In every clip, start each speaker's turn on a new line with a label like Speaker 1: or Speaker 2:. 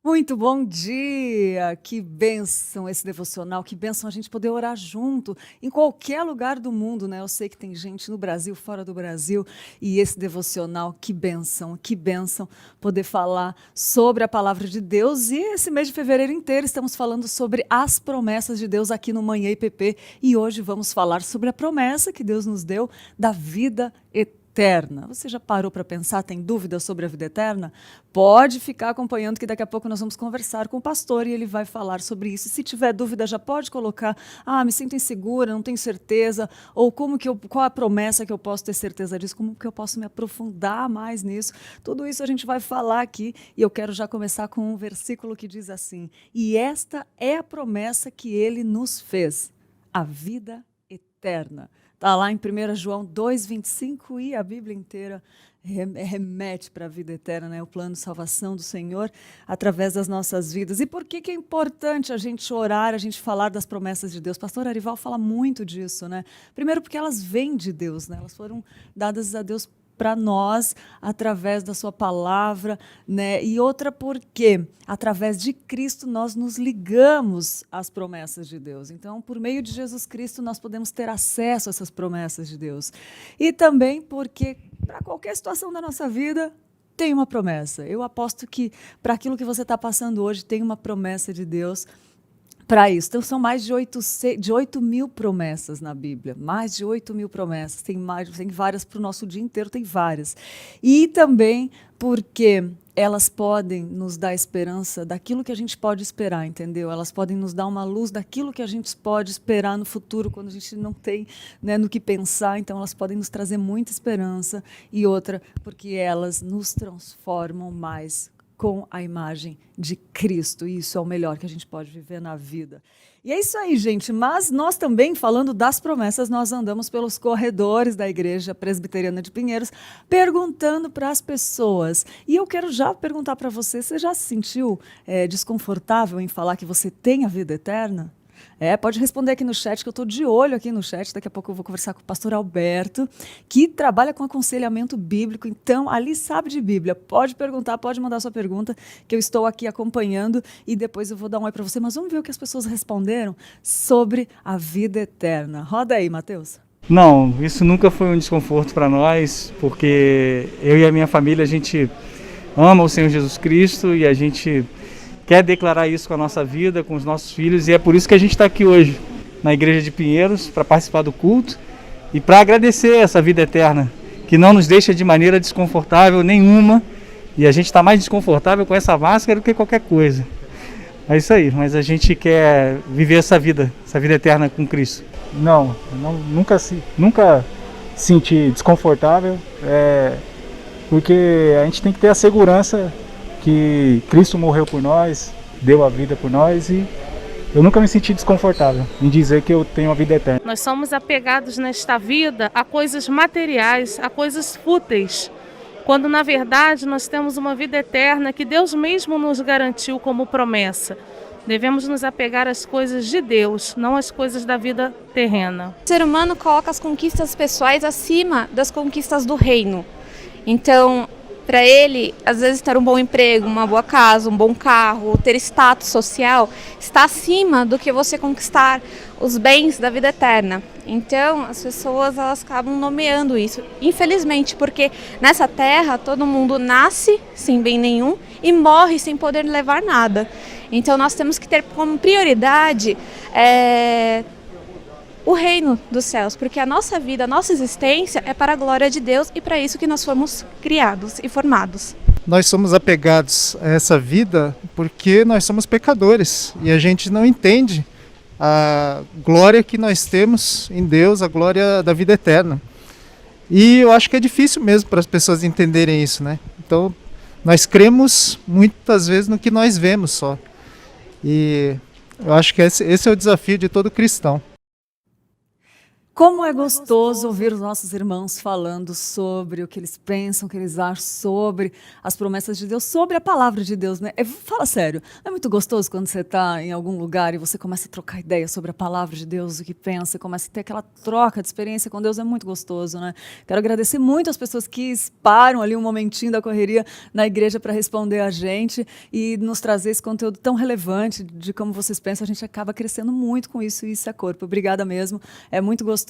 Speaker 1: Muito bom dia! Que bênção esse devocional, que bênção a gente poder orar junto em qualquer lugar do mundo, né? Eu sei que tem gente no Brasil, fora do Brasil, e esse devocional, que bênção poder falar sobre a palavra de Deus. E esse mês de fevereiro inteiro estamos falando sobre as promessas de Deus aqui no Manhã IPP, e hoje vamos falar sobre a promessa que Deus nos deu da vida eterna. Você já parou para pensar, tem dúvidas sobre a vida eterna? Pode ficar acompanhando que daqui a pouco nós vamos conversar com o pastor e ele vai falar sobre isso. Se tiver dúvida, já pode colocar, me sinto insegura, não tenho certeza, ou qual a promessa que eu posso ter certeza disso, como que eu posso me aprofundar mais nisso. Tudo isso a gente vai falar aqui e eu quero já começar com um versículo que diz assim: e esta é a promessa que ele nos fez, a vida eterna. Está lá em 1 João 2,25 e a Bíblia inteira remete para a vida eterna, né? O plano de salvação do Senhor através das nossas vidas. E por que é importante a gente orar, a gente falar das promessas de Deus? Pastor Arival fala muito disso, né? Primeiro porque elas vêm de Deus, né? Elas foram dadas a Deus para nós, através da sua palavra, né? E outra porque, através de Cristo, nós nos ligamos às promessas de Deus. Então, por meio de Jesus Cristo, nós podemos ter acesso a essas promessas de Deus. E também porque, para qualquer situação da nossa vida, tem uma promessa. Eu aposto que, para aquilo que você está passando hoje, tem uma promessa de Deus para isso. Então, são mais de 8 mil promessas na Bíblia, mais de 8 mil promessas, tem várias para o nosso dia inteiro, tem várias. E também porque elas podem nos dar esperança daquilo que a gente pode esperar, entendeu? Elas podem nos dar uma luz daquilo que a gente pode esperar no futuro, quando a gente não tem, né, no que pensar. Então, elas podem nos trazer muita esperança. E outra, porque elas nos transformam mais com a imagem de Cristo. E isso é o melhor que a gente pode viver na vida. E é isso aí, gente. Mas nós também, falando das promessas, nós andamos pelos corredores da Igreja Presbiteriana de Pinheiros, perguntando para as pessoas. E eu quero já perguntar para você já se sentiu desconfortável em falar que você tem a vida eterna? Pode responder aqui no chat, que eu estou de olho aqui no chat. Daqui a pouco eu vou conversar com o pastor Alberto, que trabalha com aconselhamento bíblico, então ali sabe de Bíblia. Pode perguntar, pode mandar sua pergunta, que eu estou aqui acompanhando e depois eu vou dar um oi para você. Mas vamos ver o que as pessoas responderam sobre a vida eterna. Roda aí, Matheus.
Speaker 2: Não, isso nunca foi um desconforto para nós, porque eu e a minha família, a gente ama o Senhor Jesus Cristo e a gente quer declarar isso com a nossa vida, com os nossos filhos, e é por isso que a gente está aqui hoje na Igreja de Pinheiros para participar do culto e para agradecer essa vida eterna, que não nos deixa de maneira desconfortável nenhuma, e a gente está mais desconfortável com essa máscara do que qualquer coisa. É isso aí, mas a gente quer viver essa vida eterna com Cristo. Nunca senti desconfortável, porque a gente tem que ter a segurança que Cristo morreu por nós, deu a vida por nós, e eu nunca me senti desconfortável em dizer que eu tenho a vida eterna.
Speaker 3: Nós somos apegados nesta vida a coisas materiais, a coisas fúteis, quando na verdade nós temos uma vida eterna que Deus mesmo nos garantiu como promessa. Devemos nos apegar às coisas de Deus, não às coisas da vida terrena.
Speaker 4: O ser humano coloca as conquistas pessoais acima das conquistas do reino. Então, para ele, às vezes ter um bom emprego, uma boa casa, um bom carro, ter status social, está acima do que você conquistar os bens da vida eterna. Então, as pessoas elas acabam nomeando isso, infelizmente, porque nessa terra todo mundo nasce sem bem nenhum e morre sem poder levar nada. Então, nós temos que ter como prioridade o reino dos céus, porque a nossa vida, a nossa existência é para a glória de Deus e para isso que nós fomos criados e formados.
Speaker 5: Nós somos apegados a essa vida porque nós somos pecadores e a gente não entende a glória que nós temos em Deus, a glória da vida eterna. E eu acho que é difícil mesmo para as pessoas entenderem isso, né? Então, nós cremos muitas vezes no que nós vemos só. E eu acho que esse é o desafio de todo cristão.
Speaker 1: Como é gostoso ouvir os nossos irmãos falando sobre o que eles pensam, o que eles acham sobre as promessas de Deus, sobre a palavra de Deus, né? Fala sério, não é muito gostoso quando você está em algum lugar e você começa a trocar ideias sobre a palavra de Deus, o que pensa, começa a ter aquela troca de experiência com Deus, é muito gostoso, né? Quero agradecer muito às pessoas que param ali um momentinho da correria na igreja para responder a gente e nos trazer esse conteúdo tão relevante de como vocês pensam. A gente acaba crescendo muito com isso e isso é corpo. Obrigada mesmo, é muito gostoso.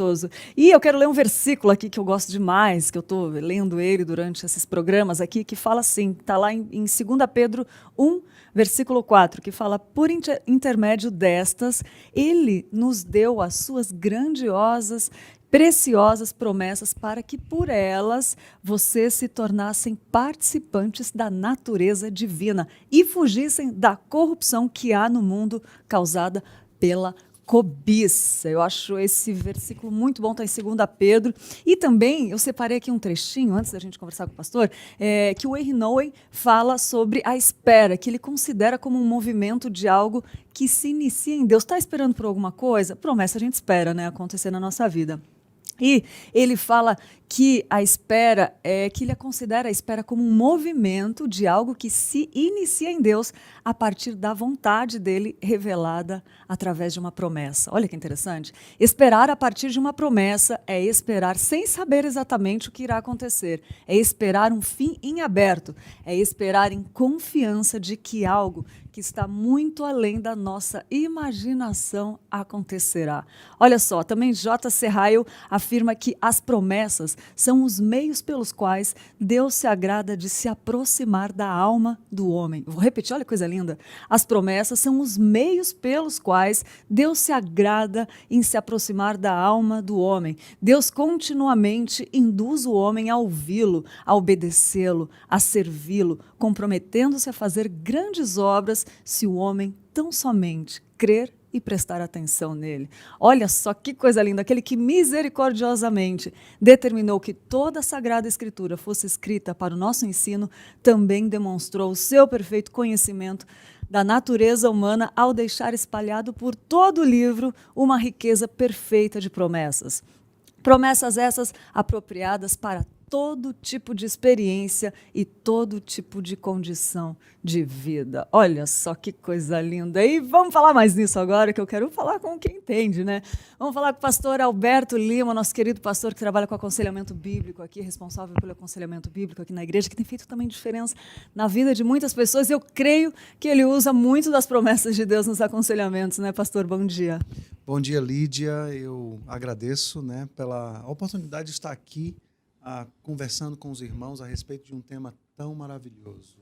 Speaker 1: E eu quero ler um versículo aqui que eu gosto demais, que eu estou lendo ele durante esses programas aqui, que fala assim, está lá em 2 Pedro 1, versículo 4, que fala: por intermédio destas, ele nos deu as suas grandiosas, preciosas promessas para que por elas vocês se tornassem participantes da natureza divina e fugissem da corrupção que há no mundo causada pela cobiça. Eu acho esse versículo muito bom, está em 2 Pedro. E também eu separei aqui um trechinho, antes da gente conversar com o pastor, que o Henry Nouwen fala sobre a espera, que ele considera como um movimento de algo que se inicia em Deus. Está esperando por alguma coisa? Promessa a gente espera, né, acontecer na nossa vida. E ele fala que a espera, que ele considera a espera como um movimento de algo que se inicia em Deus a partir da vontade dele revelada através de uma promessa. Olha que interessante. Esperar a partir de uma promessa é esperar sem saber exatamente o que irá acontecer. É esperar um fim em aberto. É esperar em confiança de que algo que está muito além da nossa imaginação acontecerá. Olha só, também J.C. Ryle afirma que as promessas são os meios pelos quais Deus se agrada de se aproximar da alma do homem. Vou repetir, olha que coisa linda. As promessas são os meios pelos quais Deus se agrada em se aproximar da alma do homem. Deus continuamente induz o homem a ouvi-lo, a obedecê-lo, a servi-lo, comprometendo-se a fazer grandes obras se o homem tão somente crer e prestar atenção nele. Olha só que coisa linda, aquele que misericordiosamente determinou que toda a Sagrada Escritura fosse escrita para o nosso ensino, também demonstrou o seu perfeito conhecimento da natureza humana ao deixar espalhado por todo o livro uma riqueza perfeita de promessas. Promessas essas apropriadas para todo tipo de experiência e todo tipo de condição de vida. Olha só que coisa linda. E vamos falar mais nisso agora, que eu quero falar com quem entende, né? Vamos falar com o pastor Alberto Lima, nosso querido pastor que trabalha com aconselhamento bíblico aqui, responsável pelo aconselhamento bíblico aqui na igreja, que tem feito também diferença na vida de muitas pessoas. Eu creio que ele usa muito das promessas de Deus nos aconselhamentos, né, pastor? Bom dia.
Speaker 6: Bom dia, Lídia. Eu agradeço, né, pela oportunidade de estar aqui conversando com os irmãos a respeito de um tema tão maravilhoso,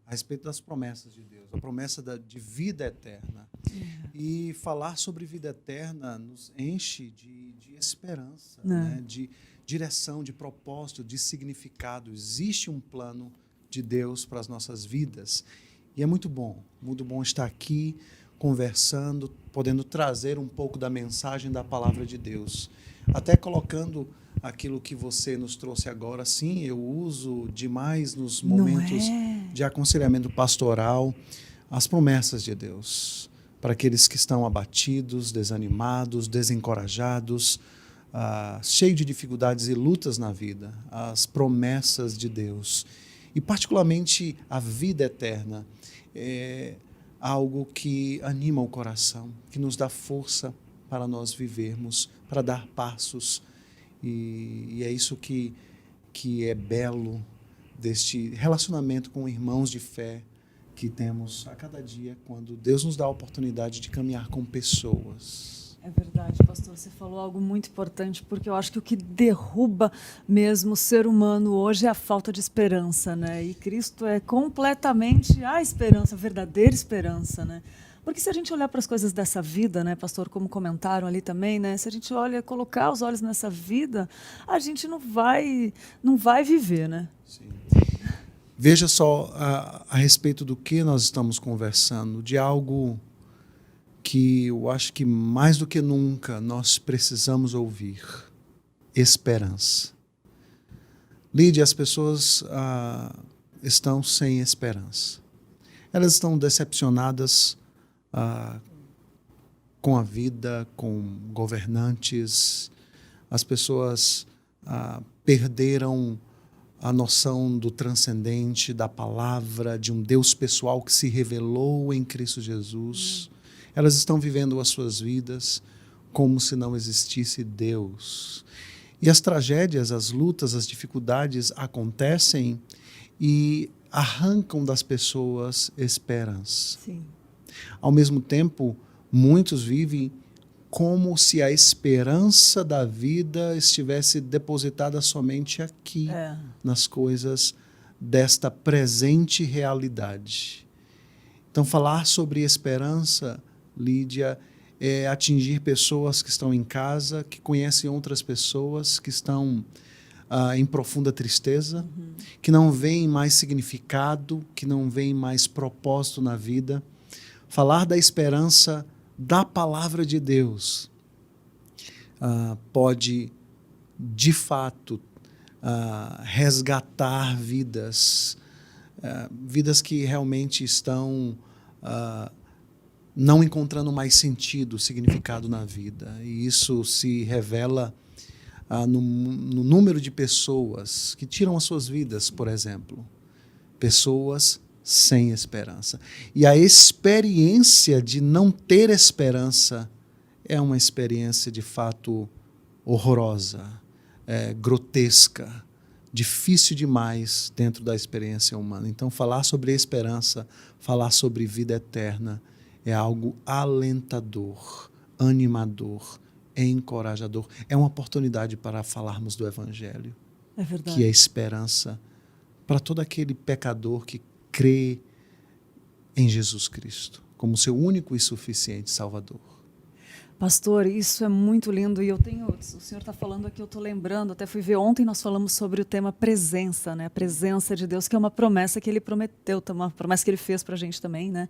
Speaker 6: a respeito das promessas de Deus, a promessa de vida eterna. E falar sobre vida eterna nos enche de esperança, né? De direção, de propósito, de significado. Existe um plano de Deus para as nossas vidas. E é muito bom estar aqui conversando, podendo trazer um pouco da mensagem da palavra de Deus. Até colocando aquilo que você nos trouxe agora, sim, eu uso demais nos momentos de aconselhamento pastoral as promessas de Deus para aqueles que estão abatidos, desanimados, desencorajados, cheios de dificuldades e lutas na vida, as promessas de Deus. E particularmente a vida eterna é algo que anima o coração, que nos dá força para nós vivermos, para dar passos. E é isso que é belo deste relacionamento com irmãos de fé que temos a cada dia, quando Deus nos dá a oportunidade de caminhar com pessoas.
Speaker 1: É verdade, pastor, você falou algo muito importante, porque eu acho que o que derruba mesmo o ser humano hoje é a falta de esperança, né? E Cristo é completamente a esperança, a verdadeira esperança, né? Porque se a gente olhar para as coisas dessa vida, né, pastor, como comentaram ali também, né, se a gente colocar os olhos nessa vida, a gente não vai viver, né?
Speaker 6: Sim. Veja só a respeito do que nós estamos conversando, de algo que eu acho que mais do que nunca nós precisamos ouvir: esperança. Lídia, as pessoas estão sem esperança. Elas estão decepcionadas com a vida, com governantes, as pessoas perderam a noção do transcendente, da palavra, de um Deus pessoal que se revelou em Cristo Jesus. Elas estão vivendo as suas vidas como se não existisse Deus. E as tragédias, as lutas, as dificuldades acontecem e arrancam das pessoas esperança.
Speaker 1: Sim.
Speaker 6: Ao mesmo tempo, muitos vivem como se a esperança da vida estivesse depositada somente aqui, nas coisas desta presente realidade. Então, falar sobre esperança, Lídia, é atingir pessoas que estão em casa, que conhecem outras pessoas que estão em profunda tristeza, que não veem mais significado, que não veem mais propósito na vida. Falar da esperança da palavra de Deus pode, de fato, resgatar vidas, vidas que realmente estão não encontrando mais sentido, significado na vida. E isso se revela no número de pessoas que tiram as suas vidas, por exemplo. Pessoas sem esperança. E a experiência de não ter esperança é uma experiência de fato horrorosa, grotesca, difícil demais dentro da experiência humana. Então, falar sobre esperança, falar sobre vida eterna é algo alentador, animador, encorajador. É uma oportunidade para falarmos do Evangelho, que é esperança para todo aquele pecador que crê em Jesus Cristo como seu único e suficiente Salvador.
Speaker 1: Pastor, isso é muito lindo e o senhor está falando aqui, eu estou lembrando, até fui ver ontem, nós falamos sobre o tema presença, né? A presença de Deus, que é uma promessa que ele prometeu, uma promessa que ele fez para a gente também, né?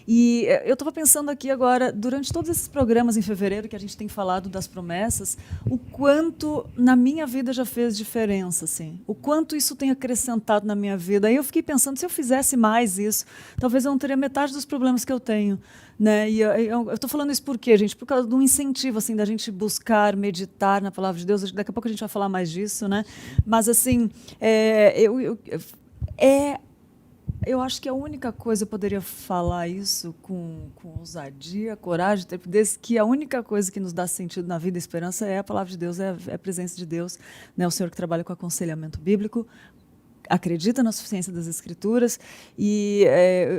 Speaker 1: E eu estava pensando aqui agora, durante todos esses programas em fevereiro que a gente tem falado das promessas, o quanto na minha vida já fez diferença, assim, o quanto isso tem acrescentado na minha vida. Aí eu fiquei pensando, se eu fizesse mais isso, talvez eu não teria metade dos problemas que eu tenho, né? E eu estou falando isso por quê, gente? Por causa de um incentivo, assim, da gente buscar, meditar na palavra de Deus. Daqui a pouco a gente vai falar mais disso, né? Mas, assim, eu acho que a única coisa, eu poderia falar isso com ousadia, coragem, trepidez, que a única coisa que nos dá sentido na vida e esperança é a palavra de Deus, é a presença de Deus, né? O senhor que trabalha com aconselhamento bíblico, acredita na suficiência das Escrituras, e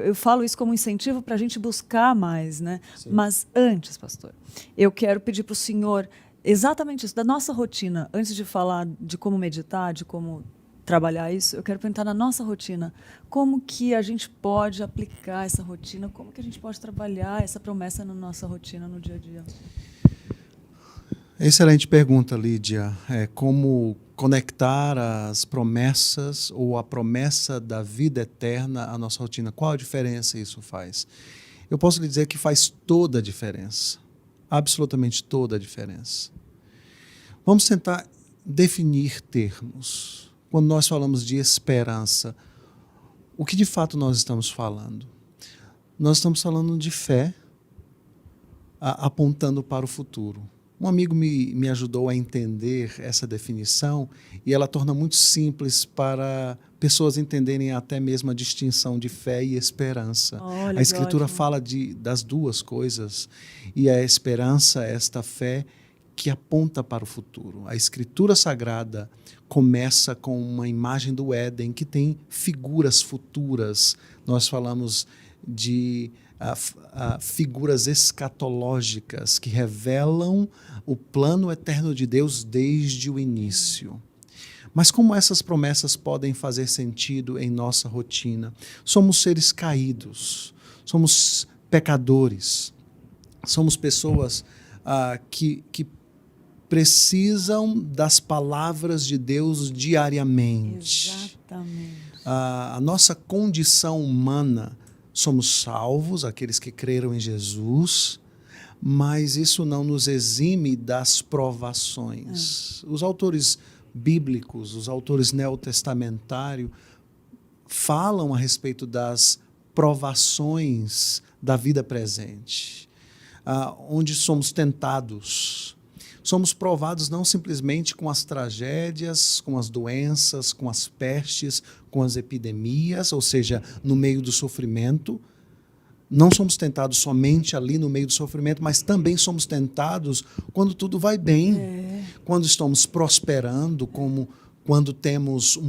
Speaker 1: eu falo isso como incentivo para a gente buscar mais, né? Mas antes, pastor, eu quero pedir para o senhor exatamente isso, da nossa rotina, antes de falar de como meditar, de como trabalhar isso, eu quero perguntar na nossa rotina, como que a gente pode aplicar essa rotina, como que a gente pode trabalhar essa promessa na nossa rotina, no dia a dia?
Speaker 6: Excelente pergunta, Lídia. Como conectar as promessas ou a promessa da vida eterna à nossa rotina? Qual a diferença isso faz? Eu posso lhe dizer que faz toda a diferença, absolutamente toda a diferença. Vamos tentar definir termos. Quando nós falamos de esperança, o que de fato nós estamos falando? Nós estamos falando de fé apontando para o futuro. Um amigo me ajudou a entender essa definição e ela torna muito simples para pessoas entenderem até mesmo a distinção de fé e esperança.
Speaker 1: Olha,
Speaker 6: a Escritura
Speaker 1: ótimo.
Speaker 6: fala das duas coisas e a esperança, esta fé que aponta para o futuro. A Escritura Sagrada começa com uma imagem do Éden que tem figuras futuras. Nós falamos de figuras escatológicas que revelam o plano eterno de Deus desde o início. Mas como essas promessas podem fazer sentido em nossa rotina? Somos seres caídos, somos pecadores, somos pessoas que precisam das palavras de Deus diariamente.
Speaker 1: Exatamente.
Speaker 6: A nossa condição humana, somos salvos, aqueles que creram em Jesus, mas isso não nos exime das provações. Os autores bíblicos, os autores neotestamentários, falam a respeito das provações da vida presente, onde somos tentados. Somos provados não simplesmente com as tragédias, com as doenças, com as pestes, com as epidemias, ou seja, no meio do sofrimento. Não somos tentados somente ali no meio do sofrimento, mas também somos tentados quando tudo vai bem, quando estamos prosperando, como quando temos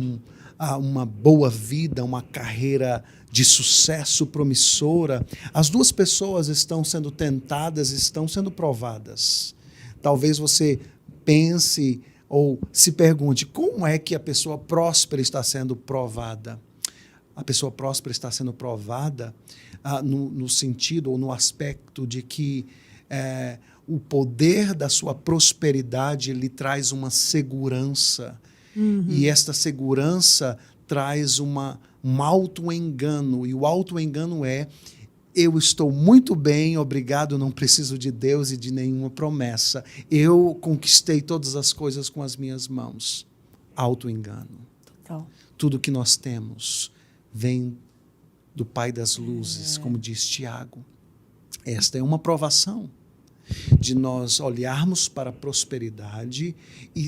Speaker 6: uma boa vida, uma carreira de sucesso promissora. As duas pessoas estão sendo tentadas, estão sendo provadas. Talvez você pense ou se pergunte, como é que a pessoa próspera está sendo provada? A pessoa próspera está sendo provada no sentido ou no aspecto de que o poder da sua prosperidade lhe traz uma segurança. E esta segurança traz um auto-engano. E o auto-engano é: eu estou muito bem, obrigado, não preciso de Deus e de nenhuma promessa. Eu conquistei todas as coisas com as minhas mãos. Auto-engano.
Speaker 1: Total.
Speaker 6: Tudo que nós temos vem do Pai das luzes, como diz Tiago. Esta é uma provação de nós olharmos para a prosperidade e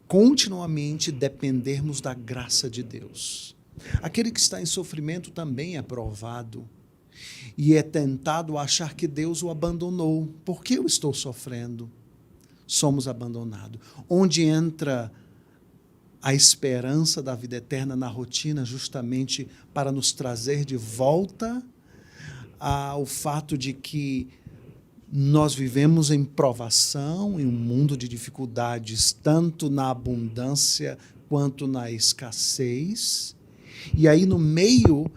Speaker 6: continuamente dependermos da graça de Deus. Aquele que está em sofrimento também é provado e é tentado a achar que Deus o abandonou. Por que eu estou sofrendo? Somos abandonados. Onde entra a esperança da vida eterna na rotina, justamente para nos trazer de volta ao fato de que nós vivemos em provação, em um mundo de dificuldades, tanto na abundância quanto na escassez. E aí, no meio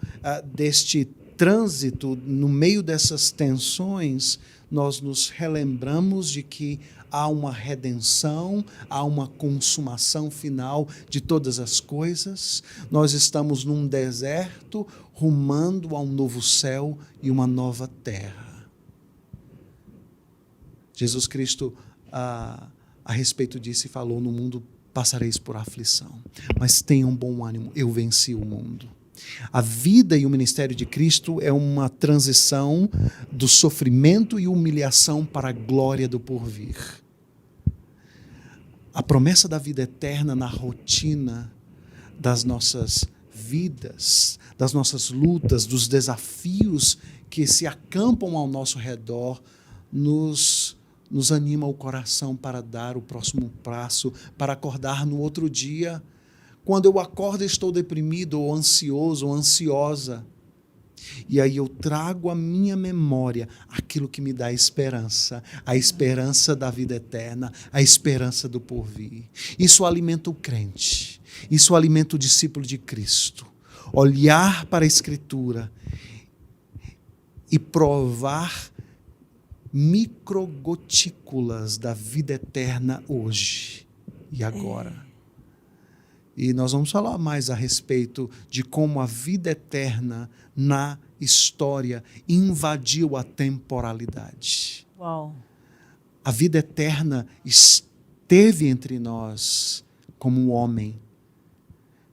Speaker 6: deste trânsito, no meio dessas tensões, nós nos relembramos de que há uma redenção, há uma consumação final de todas as coisas. Nós estamos num deserto, rumando a um novo céu e uma nova terra. Jesus Cristo, a respeito disso, falou: no mundo passareis por aflição, mas tenham bom ânimo, eu venci o mundo. A vida e o ministério de Cristo é uma transição do sofrimento e humilhação para a glória do porvir. A promessa da vida eterna na rotina das nossas vidas, das nossas lutas, dos desafios que se acampam ao nosso redor, nos anima o coração para dar o próximo passo, para acordar no outro dia. Quando eu acordo, estou deprimido, ou ansioso, ou ansiosa. E aí eu trago à minha memória aquilo que me dá esperança, a esperança da vida eterna, a esperança do porvir. Isso alimenta o crente, isso alimenta o discípulo de Cristo. Olhar para a Escritura e provar microgotículas da vida eterna hoje e agora. E nós vamos falar mais a respeito de como a vida eterna na história invadiu a temporalidade.
Speaker 1: Uau.
Speaker 6: A vida eterna esteve entre nós como um homem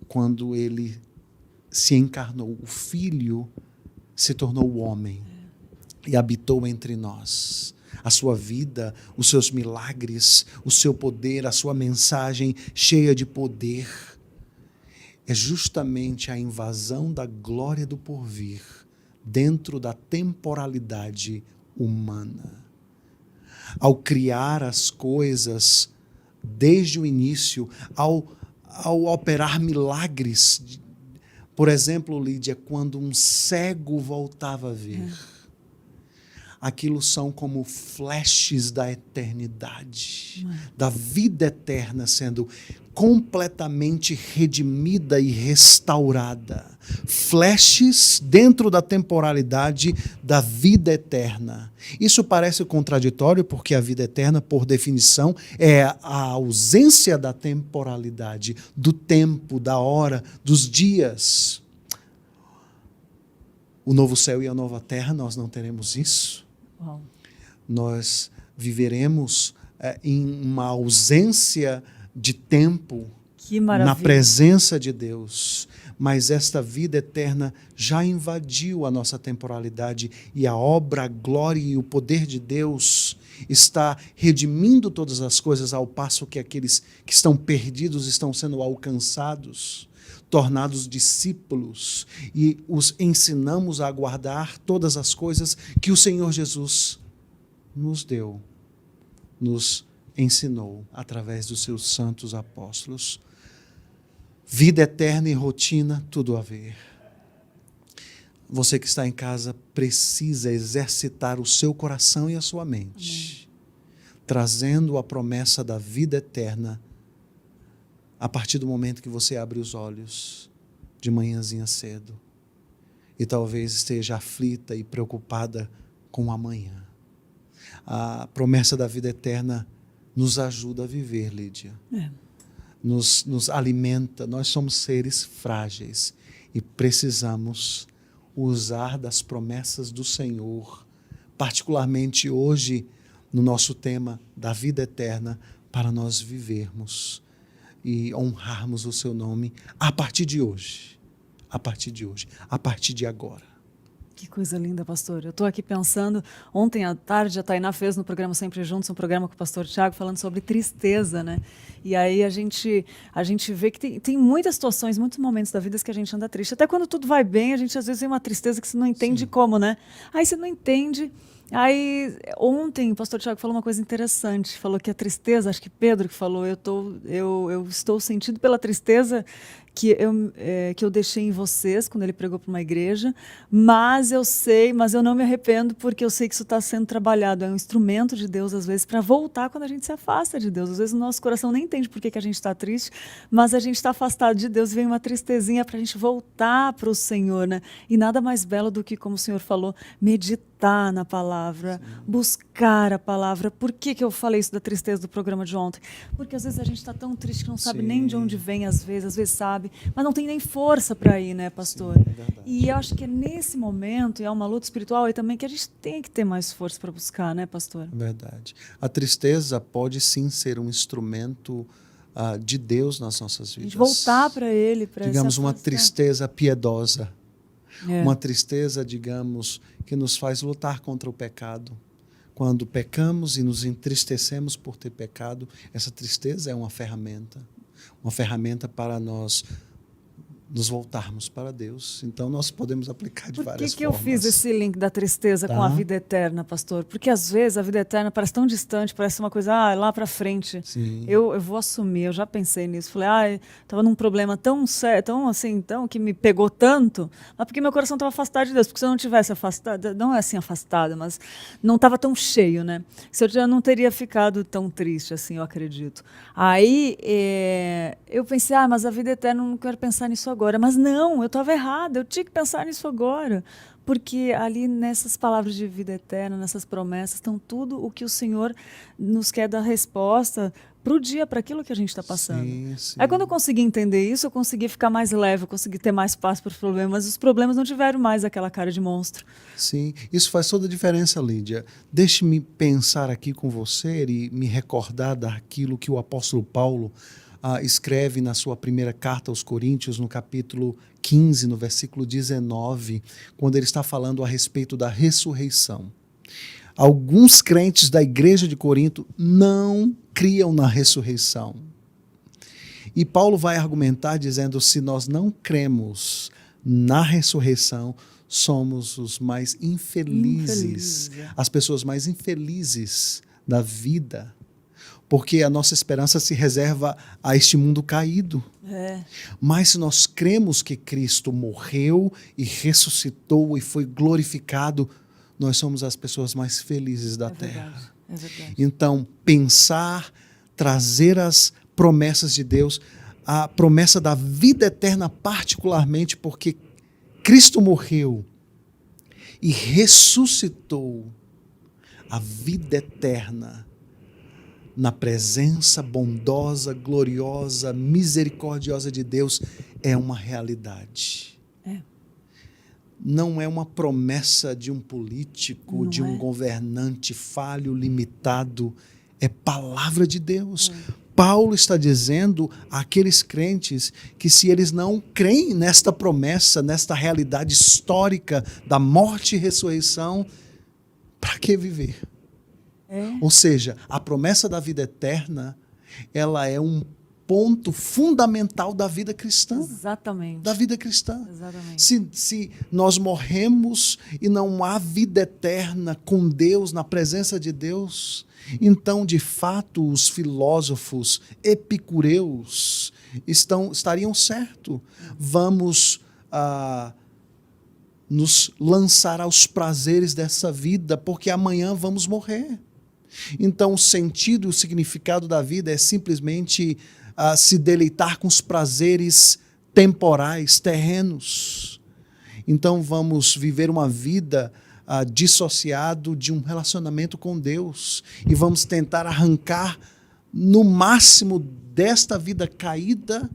Speaker 6: quando ele se encarnou. O Filho se tornou o homem e habitou entre nós. A sua vida, os seus milagres, o seu poder, a sua mensagem cheia de poder. É justamente a invasão da glória do porvir dentro da temporalidade humana. Ao criar as coisas desde o início, ao operar milagres. Por exemplo, Lídia, quando um cego voltava a ver, aquilo são como flashes da eternidade, da vida eterna sendo completamente redimida e restaurada. Flashes dentro da temporalidade da vida eterna. Isso parece contraditório porque a vida eterna, por definição, é a ausência da temporalidade, do tempo, da hora, dos dias. O novo céu e a nova terra, nós não teremos isso.
Speaker 1: Uau.
Speaker 6: Nós viveremos em uma ausência de tempo na presença de Deus, mas esta vida eterna já invadiu a nossa temporalidade e a obra, a glória e o poder de Deus está redimindo todas as coisas, ao passo que aqueles que estão perdidos estão sendo alcançados, tornados discípulos, e os ensinamos a guardar todas as coisas que o Senhor Jesus nos deu, nos ensinou através dos seus santos apóstolos. Vida eterna e rotina, tudo a ver. Você que está em casa precisa exercitar o seu coração e a sua mente, trazendo a promessa da vida eterna a partir do momento que você abre os olhos de manhãzinha cedo e talvez esteja aflita e preocupada com o amanhã. A promessa da vida eterna nos ajuda a viver, Lídia. Nos alimenta. Nós somos seres frágeis e precisamos usar das promessas do Senhor, particularmente hoje, no nosso tema da vida eterna, para nós vivermos e honrarmos o seu nome a partir de hoje, a partir de agora.
Speaker 1: Que coisa linda, pastor. Eu estou aqui pensando, ontem à tarde a Tainá fez no programa Sempre Juntos, um programa com o pastor Tiago, falando sobre tristeza, né? E aí a gente vê que tem muitas situações, muitos momentos da vida que a gente anda triste. Até quando tudo vai bem, a gente às vezes tem uma tristeza que você não entende
Speaker 6: Sim.
Speaker 1: como, né? Aí você não entende. Aí ontem o pastor Tiago falou uma coisa interessante, falou que a tristeza, acho que Pedro que falou, eu estou sentido pela tristeza que eu deixei em vocês quando ele pregou para uma igreja, mas eu não me arrependo porque eu sei que isso está sendo trabalhado, é um instrumento de Deus às vezes para voltar quando a gente se afasta de Deus. Às vezes o nosso coração nem entende por que a gente está triste, mas a gente está afastado de Deus, vem uma tristezinha para a gente voltar para o Senhor, né? E nada mais belo do que, como o Senhor falou, meditar na palavra, buscar a palavra. Por que eu falei isso da tristeza do programa de ontem? Porque às vezes a gente está tão triste que não sabe nem de onde vem, às vezes sabe, mas não tem nem força para ir, né, pastor?
Speaker 6: Sim, verdade.
Speaker 1: E eu acho que é nesse momento, e é uma luta espiritual, e também que a gente tem que ter mais força para buscar, né, pastor?
Speaker 6: Verdade. A tristeza pode sim ser um instrumento de Deus nas nossas
Speaker 1: A
Speaker 6: vidas.
Speaker 1: gente voltar para Ele, para
Speaker 6: digamos, uma tristeza piedosa. Uma tristeza, digamos, que nos faz lutar contra o pecado. Quando pecamos e nos entristecemos por ter pecado, essa tristeza é uma ferramenta para nós nos voltarmos para Deus. Então, nós podemos aplicar de várias formas.
Speaker 1: Por que eu fiz esse link da tristeza com a vida eterna, pastor? Porque, às vezes, a vida eterna parece tão distante, parece uma coisa, lá para frente.
Speaker 6: Sim.
Speaker 1: Eu vou assumir, eu já pensei nisso. Falei, estava num problema tão sério, tão que me pegou tanto, mas porque meu coração estava afastado de Deus. Porque se eu não tivesse afastado, não é assim afastado, mas não estava tão cheio, né? Se eu já não teria ficado tão triste, assim, eu acredito. Aí, eu pensei, mas a vida eterna, eu não quero pensar nisso agora. Mas não, eu estava errada, eu tinha que pensar nisso agora. Porque ali nessas palavras de vida eterna, nessas promessas, estão tudo o que o Senhor nos quer dar resposta para o dia, para aquilo que a gente está passando.
Speaker 6: Sim.
Speaker 1: Aí quando eu consegui entender isso, eu consegui ficar mais leve, eu consegui ter mais paz para os problemas, mas os problemas não tiveram mais aquela cara de monstro.
Speaker 6: Sim, isso faz toda a diferença, Lídia. Deixe-me pensar aqui com você e me recordar daquilo que o apóstolo Paulo escreve na sua primeira carta aos Coríntios, no capítulo 15, no versículo 19, quando ele está falando a respeito da ressurreição. Alguns crentes da igreja de Corinto não criam na ressurreição. E Paulo vai argumentar dizendo, se nós não cremos na ressurreição, somos os mais infelizes, as pessoas mais infelizes da vida. Porque a nossa esperança se reserva a este mundo caído. Mas se nós cremos que Cristo morreu e ressuscitou e foi glorificado, nós somos as pessoas mais felizes da terra.
Speaker 1: É verdade.
Speaker 6: Então, pensar, trazer as promessas de Deus, a promessa da vida eterna particularmente, porque Cristo morreu e ressuscitou, a vida eterna na presença bondosa, gloriosa, misericordiosa de Deus é uma realidade. Não é uma promessa de um político,
Speaker 1: Não
Speaker 6: de um governante falho, limitado. É palavra de Deus. Paulo está dizendo àqueles crentes que se eles não creem nesta promessa, nesta realidade histórica da morte e ressurreição, para que viver? Ou seja, a promessa da vida eterna, ela é um ponto fundamental da vida cristã.
Speaker 1: Exatamente.
Speaker 6: Da vida cristã.
Speaker 1: Exatamente.
Speaker 6: Se nós morremos e não há vida eterna com Deus, na presença de Deus, então, de fato, os filósofos epicureus estariam certos. Vamos nos lançar aos prazeres dessa vida, porque amanhã vamos morrer. Então, o sentido e o significado da vida é simplesmente se deleitar com os prazeres temporais, terrenos. Então, vamos viver uma vida dissociado de um relacionamento com Deus e vamos tentar arrancar no máximo desta vida caída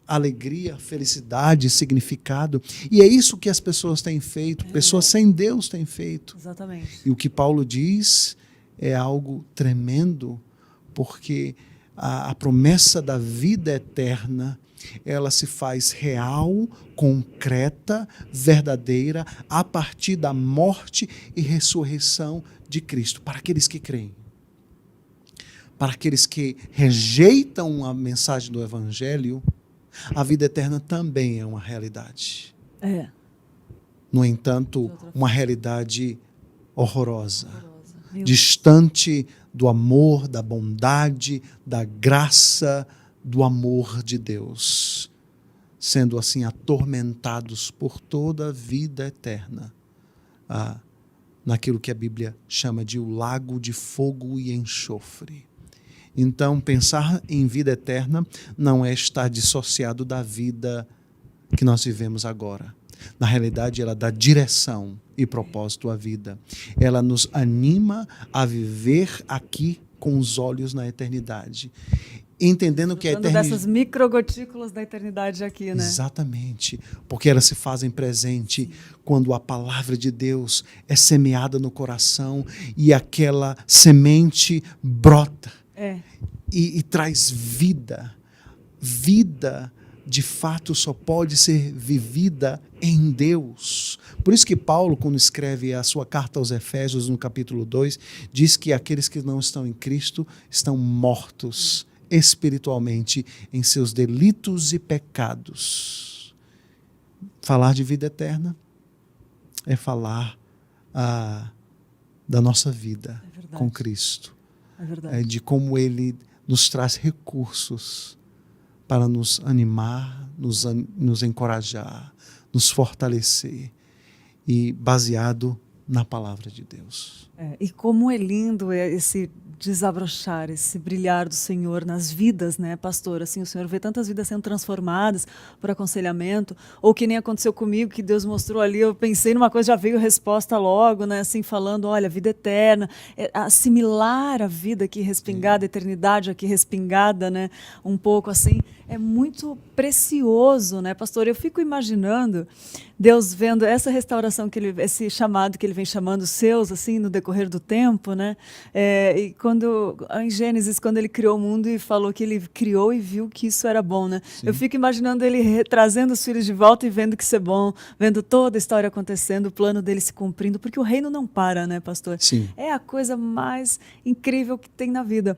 Speaker 6: alegria, felicidade, significado. E é isso que as pessoas têm feito, pessoas sem Deus têm feito.
Speaker 1: Exatamente.
Speaker 6: E o que Paulo diz é algo tremendo, porque a promessa da vida eterna, ela se faz real, concreta, verdadeira, a partir da morte e ressurreição de Cristo, para aqueles que creem. Para aqueles que rejeitam a mensagem do Evangelho, a vida eterna também é uma realidade. No entanto, uma realidade horrorosa. Distante do amor, da bondade, da graça, do amor de Deus, sendo assim atormentados por toda a vida eterna, naquilo que a Bíblia chama de o lago de fogo e enxofre. Então, pensar em vida eterna não é estar dissociado da vida que nós vivemos agora. Na realidade, ela dá direção e propósito à vida. Ela nos anima a viver aqui com os olhos na eternidade. Entendendo que a eternidade...
Speaker 1: dessas microgotículas da eternidade aqui, né?
Speaker 6: Exatamente. Porque elas se fazem presente quando a palavra de Deus é semeada no coração e aquela semente brota e traz vida. Vida, de fato, só pode ser vivida em Deus. Por isso que Paulo, quando escreve a sua carta aos Efésios, no capítulo 2, diz que aqueles que não estão em Cristo estão mortos espiritualmente em seus delitos e pecados. Falar de vida eterna é falar da nossa vida com Cristo.
Speaker 1: É verdade.
Speaker 6: De como Ele nos traz recursos para nos animar, nos encorajar, nos fortalecer, e baseado na palavra de Deus.
Speaker 1: E como é lindo esse desabrochar, esse brilhar do Senhor nas vidas, né, pastor? Assim, o Senhor vê tantas vidas sendo transformadas por aconselhamento, ou que nem aconteceu comigo, que Deus mostrou ali, eu pensei numa coisa, já veio resposta logo, né, assim, falando, olha, vida eterna, assimilar a vida aqui respingada, a eternidade aqui respingada, né, um pouco assim, é muito precioso, né, pastor? Eu fico imaginando Deus vendo essa restauração, esse chamado que Ele vem chamando os seus, assim, no decorrer do tempo, né? E em Gênesis, quando Ele criou o mundo e falou que Ele criou e viu que isso era bom, né? Sim. Eu fico imaginando Ele trazendo os filhos de volta e vendo que isso é bom, vendo toda a história acontecendo, o plano dele se cumprindo, porque o reino não para, né, pastor?
Speaker 6: Sim.
Speaker 1: É a coisa mais incrível que tem na vida.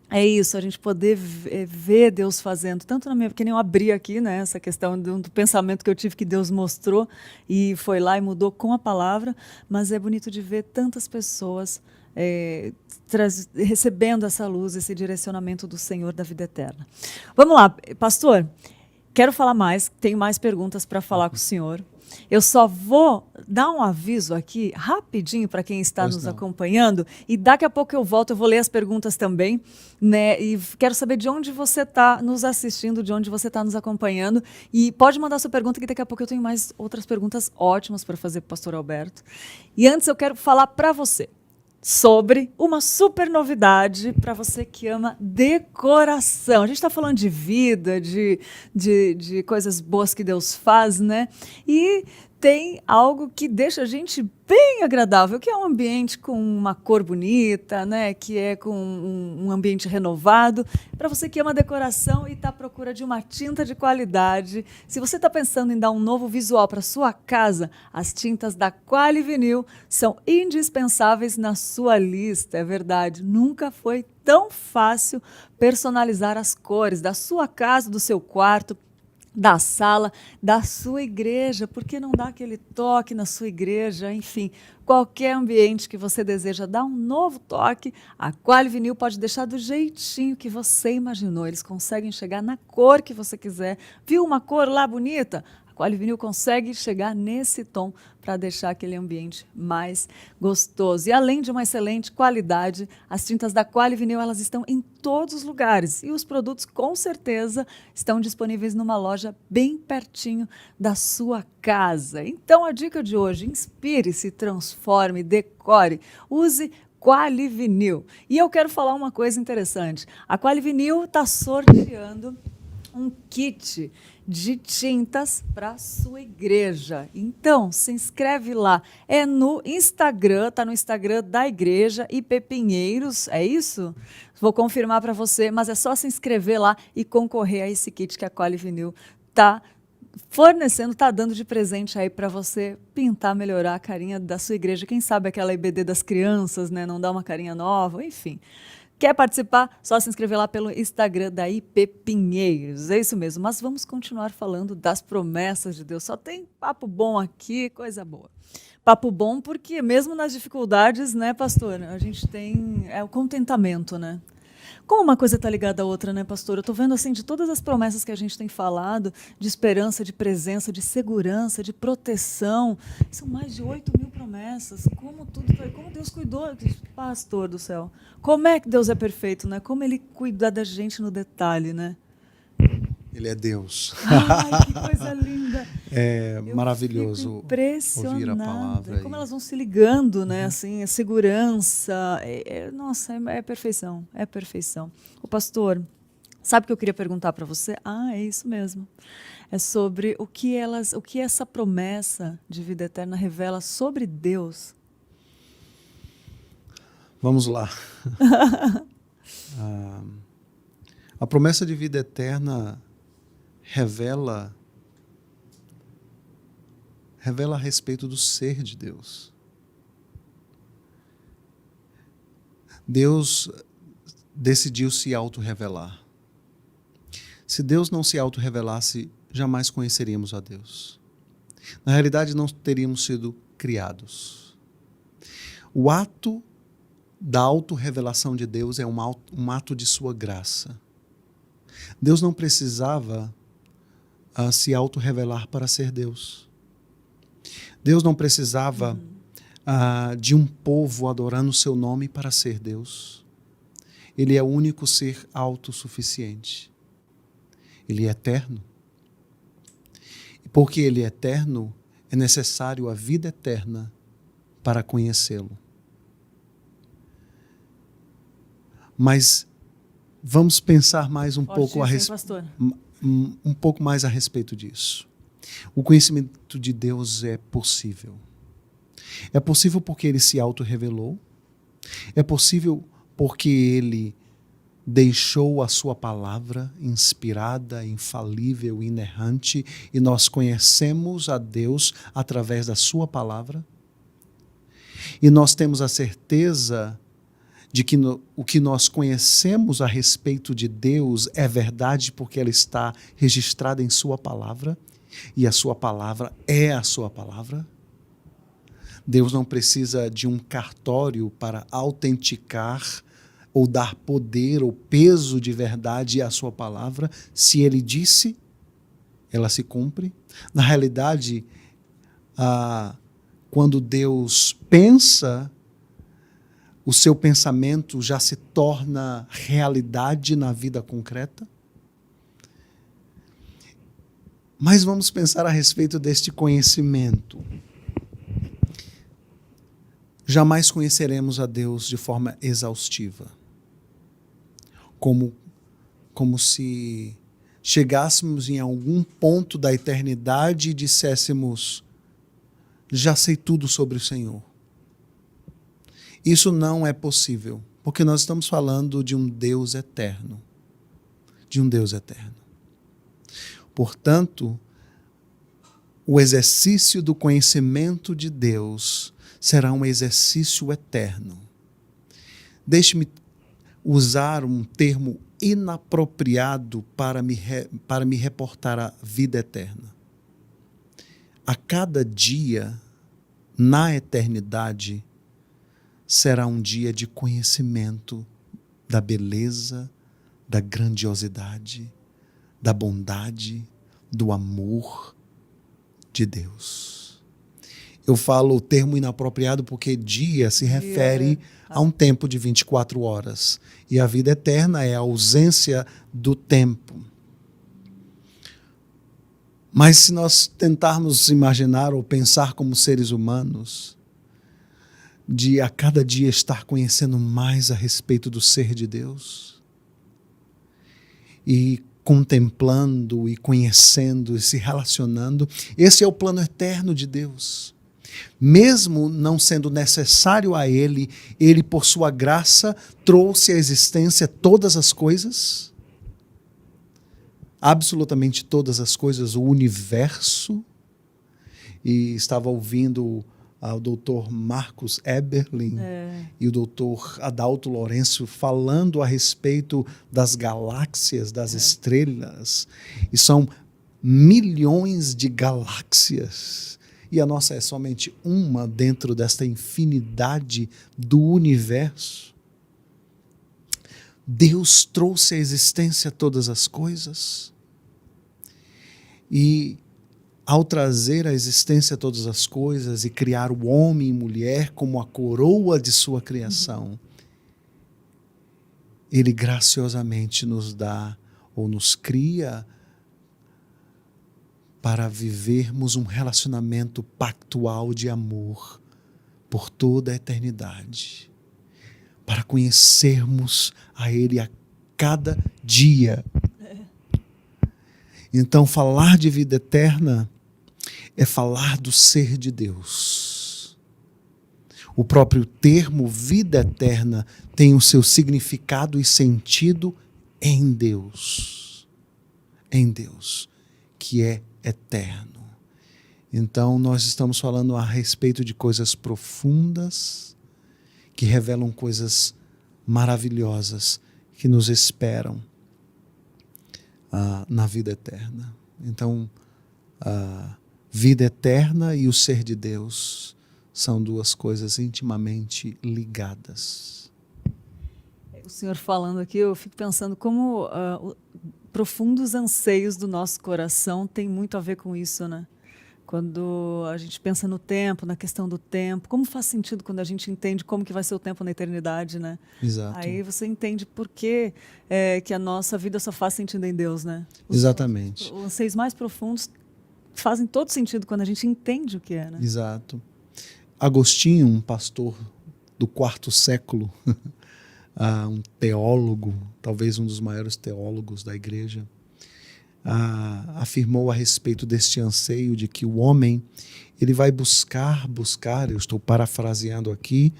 Speaker 1: É isso, a gente poder ver Deus fazendo, tanto na minha, que nem eu abri aqui, né, essa questão do pensamento que eu tive que Deus mostrou e foi lá e mudou com a palavra, mas é bonito de ver tantas pessoas recebendo essa luz, esse direcionamento do Senhor da vida eterna. Vamos lá, pastor, quero falar mais, tenho mais perguntas para falar com o senhor. Eu só vou dar um aviso aqui, rapidinho, para quem está nos acompanhando, e daqui a pouco eu volto, eu vou ler as perguntas também, né? E quero saber de onde você está nos assistindo, de onde você está nos acompanhando, e pode mandar sua pergunta, que daqui a pouco eu tenho mais outras perguntas ótimas para fazer para o pastor Alberto. E antes eu quero falar para você sobre uma super novidade para você que ama decoração. A gente está falando de vida, de coisas boas que Deus faz, né? E tem algo que deixa a gente bem agradável, que é um ambiente com uma cor bonita, né? Que é com um ambiente renovado. Para você que ama decoração e está à procura de uma tinta de qualidade, se você está pensando em dar um novo visual para sua casa, as tintas da Quali Vinil são indispensáveis na sua lista. É verdade, nunca foi tão fácil personalizar as cores da sua casa, do seu quarto, da sala, da sua igreja. Por que não dar aquele toque na sua igreja? Enfim, qualquer ambiente que você deseja dar um novo toque, a Quali Vinil pode deixar do jeitinho que você imaginou. Eles conseguem chegar na cor que você quiser. Viu uma cor lá bonita? A Quali Vinil consegue chegar nesse tom para deixar aquele ambiente mais gostoso. E além de uma excelente qualidade, as tintas da Quali Vinil, elas estão em todos os lugares. E os produtos, com certeza, estão disponíveis numa loja bem pertinho da sua casa. Então, a dica de hoje: inspire-se, transforme, decore, use Quali Vinil. E eu quero falar uma coisa interessante. A Quali Vinil está sorteando um kit de tintas para sua igreja. Então, se inscreve lá. É no Instagram, tá no Instagram da igreja, IP Pinheiros, é isso? Vou confirmar para você, mas é só se inscrever lá e concorrer a esse kit que a Quali Vinil tá fornecendo, tá dando de presente aí para você pintar, melhorar a carinha da sua igreja. Quem sabe aquela IBD das crianças, né, não dá uma carinha nova, enfim. Quer participar? Só se inscrever lá pelo Instagram da IP Pinheiros. É isso mesmo. Mas vamos continuar falando das promessas de Deus. Só tem papo bom aqui, coisa boa. Papo bom porque mesmo nas dificuldades, né, pastor, a gente tem o contentamento, né? Como uma coisa está ligada à outra, né, pastor? Eu estou vendo, assim, de todas as promessas que a gente tem falado, de esperança, de presença, de segurança, de proteção, são mais de 8.000 promessas. Como Deus cuidou, pastor do céu. Como é que Deus é perfeito, né? Como Ele cuida da gente no detalhe, né?
Speaker 6: Ele é Deus.
Speaker 1: Ai, que coisa linda.
Speaker 6: É
Speaker 1: Eu
Speaker 6: maravilhoso
Speaker 1: fico impressionada.
Speaker 6: ouvir a palavra.
Speaker 1: Como elas vão se ligando, né? Assim, a segurança. Nossa, é perfeição. É perfeição. O pastor, sabe o que eu queria perguntar para você? É isso mesmo. É sobre o que essa promessa de vida eterna revela sobre Deus.
Speaker 6: Vamos lá. A promessa de vida eterna revela a respeito do ser de Deus. Deus decidiu se auto-revelar. Se Deus não se auto-revelasse, jamais conheceríamos a Deus. Na realidade, não teríamos sido criados. O ato da auto-revelação de Deus é um ato de sua graça. Deus não precisava se auto-revelar para ser Deus. Deus não precisava de um povo adorando o seu nome para ser Deus. Ele é o único ser autossuficiente. Ele é eterno. E porque Ele é eterno, é necessário a vida eterna para conhecê-lo. Mas vamos pensar mais um pouco mais a respeito disso. O conhecimento de Deus é possível. É possível porque Ele se auto-revelou. É possível porque Ele deixou a sua palavra inspirada, infalível, inerrante, e nós conhecemos a Deus através da sua palavra. E nós temos a certeza de que o que nós conhecemos a respeito de Deus é verdade porque ela está registrada em sua palavra, e a sua palavra é a sua palavra. Deus não precisa de um cartório para autenticar ou dar poder ou peso de verdade à sua palavra. Se Ele disse, ela se cumpre. Na realidade, quando Deus pensa, o seu pensamento já se torna realidade na vida concreta. Mas vamos pensar a respeito deste conhecimento. Jamais conheceremos a Deus de forma exaustiva. Como se chegássemos em algum ponto da eternidade e disséssemos: já sei tudo sobre o Senhor. Isso não é possível, porque nós estamos falando de um Deus eterno. De um Deus eterno. Portanto, o exercício do conhecimento de Deus será um exercício eterno. Deixe-me usar um termo inapropriado para me reportar à vida eterna. A cada dia, na eternidade, será um dia de conhecimento da beleza, da grandiosidade, da bondade, do amor de Deus. Eu falo o termo inapropriado porque dia se refere a um tempo de 24 horas. E a vida eterna é a ausência do tempo. Mas se nós tentarmos imaginar ou pensar como seres humanos, de a cada dia estar conhecendo mais a respeito do ser de Deus, e contemplando e conhecendo e se relacionando, esse é o plano eterno de Deus. Mesmo não sendo necessário a Ele, Ele, por sua graça, trouxe à existência todas as coisas, absolutamente todas as coisas, o universo. E estava ouvindo o doutor Marcos Eberlin e o doutor Adalto Lourenço falando a respeito das galáxias, das estrelas. E são milhões de galáxias. E a nossa é somente uma dentro desta infinidade do universo. Deus trouxe à existência todas as coisas. E ao trazer à existência todas as coisas e criar o homem e mulher como a coroa de sua criação, Ele graciosamente nos dá ou nos cria para vivermos um relacionamento pactual de amor por toda a eternidade, para conhecermos a Ele a cada dia. Então, falar de vida eterna é falar do ser de Deus. O próprio termo vida eterna tem o seu significado e sentido em Deus. Em Deus, que é eterno. Então, nós estamos falando a respeito de coisas profundas, que revelam coisas maravilhosas que nos esperam na vida eterna. Então, a vida eterna e o ser de Deus são duas coisas intimamente ligadas.
Speaker 1: O senhor falando aqui, eu fico pensando como profundos anseios do nosso coração têm muito a ver com isso, né? Quando a gente pensa no tempo, na questão do tempo, como faz sentido quando a gente entende como que vai ser o tempo na eternidade, né?
Speaker 6: Exato.
Speaker 1: Aí você entende por que que a nossa vida só faz sentido em Deus, né?
Speaker 6: Exatamente.
Speaker 1: Os anseios mais profundos fazem todo sentido quando a gente entende o que é, né?
Speaker 6: Exato. Agostinho, um pastor do quarto século, um teólogo, talvez um dos maiores teólogos da igreja, afirmou a respeito deste anseio de que o homem ele vai buscar, eu estou parafraseando aqui,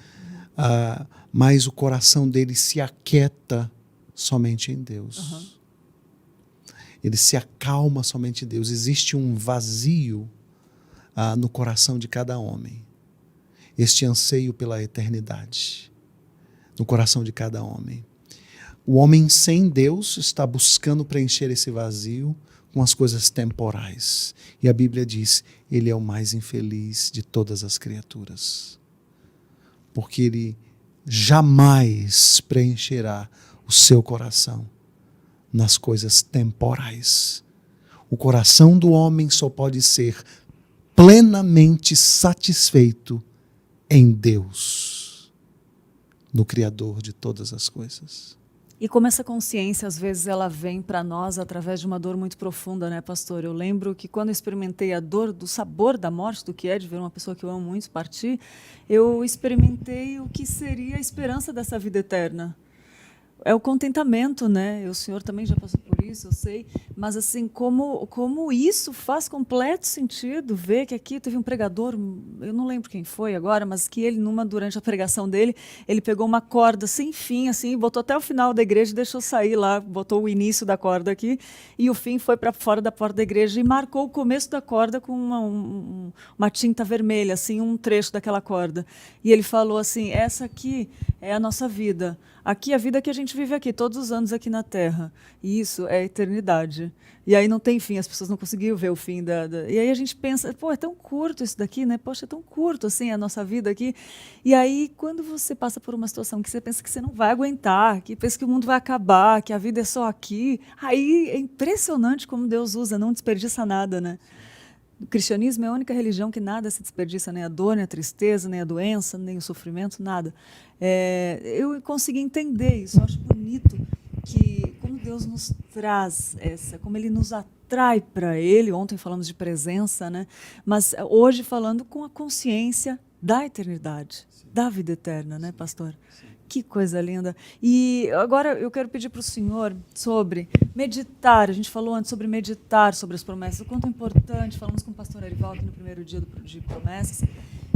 Speaker 6: mas o coração dele se aquieta somente em Deus. Uhum. Ele se acalma somente em Deus. Existe um vazio no coração de cada homem. Este anseio pela eternidade no coração de cada homem. O homem sem Deus está buscando preencher esse vazio com as coisas temporais. E a Bíblia diz, ele é o mais infeliz de todas as criaturas. Porque ele jamais preencherá o seu coração nas coisas temporais. O coração do homem só pode ser plenamente satisfeito em Deus, no Criador de todas as coisas.
Speaker 1: E como essa consciência, às vezes, ela vem para nós através de uma dor muito profunda, né, pastor? Eu lembro que quando eu experimentei a dor do sabor da morte, do que é de ver uma pessoa que eu amo muito partir, eu experimentei o que seria a esperança dessa vida eterna. É o contentamento, né? O senhor também já passou por isso, eu sei, mas assim, como isso faz completo sentido, ver que aqui teve um pregador, eu não lembro quem foi agora, mas que ele, durante a pregação dele, ele pegou uma corda sem fim, assim, botou até o final da igreja e deixou sair lá, botou o início da corda aqui, e o fim foi para fora da porta da igreja e marcou o começo da corda com uma tinta vermelha, assim, um trecho daquela corda. E ele falou assim, essa aqui é a nossa vida. Aqui, a vida que a gente vive aqui, todos os anos aqui na Terra. E isso é a eternidade. E aí não tem fim, as pessoas não conseguiam ver o fim E aí a gente pensa, pô, é tão curto isso daqui, né? Poxa, é tão curto assim a nossa vida aqui. E aí, quando você passa por uma situação que você pensa que você não vai aguentar, que pensa que o mundo vai acabar, que a vida é só aqui, aí é impressionante como Deus usa, não desperdiça nada, né? O cristianismo é a única religião que nada se desperdiça, nem a dor, nem a tristeza, nem a doença, nem o sofrimento, nada. Eu consegui entender isso, eu acho bonito que como Deus nos traz como Ele nos atrai para Ele. Ontem falamos de presença, né? Mas hoje falando com a consciência da eternidade, da vida eterna, né, pastor? Que coisa linda. E agora eu quero pedir para o senhor sobre meditar. A gente falou antes sobre meditar sobre as promessas, o quanto é importante. Falamos com o pastor Arivaldo no primeiro dia de promessas,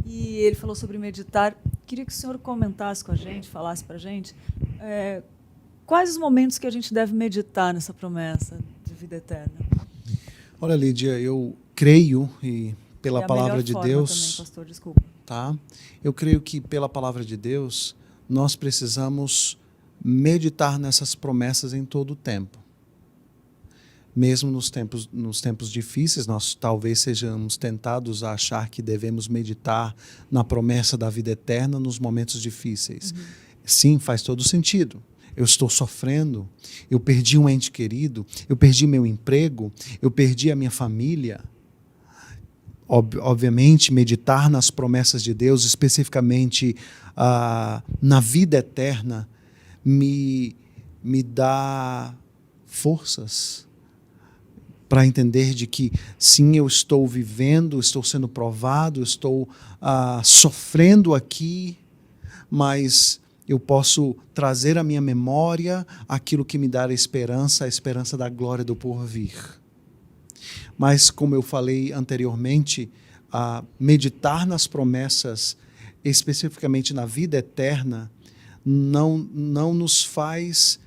Speaker 1: e ele falou sobre meditar. Queria que o senhor comentasse com a gente, falasse para a gente quais os momentos que a gente deve meditar nessa promessa de vida eterna.
Speaker 6: Olha, Lídia, eu creio, e pela palavra de Deus...
Speaker 1: Também, pastor, desculpa.
Speaker 6: Tá? Eu creio que pela palavra de Deus nós precisamos meditar nessas promessas em todo o tempo. Mesmo nos tempos difíceis, nós talvez sejamos tentados a achar que devemos meditar na promessa da vida eterna nos momentos difíceis. Uhum. Sim, faz todo sentido. Eu estou sofrendo, eu perdi um ente querido, eu perdi meu emprego, eu perdi a minha família. Obviamente, meditar nas promessas de Deus, especificamente na vida eterna, me dá forças para entender de que, sim, eu estou vivendo, estou sendo provado, estou sofrendo aqui, mas eu posso trazer à minha memória aquilo que me dá a esperança da glória do porvir. Mas, como eu falei anteriormente, meditar nas promessas, especificamente na vida eterna, não nos faz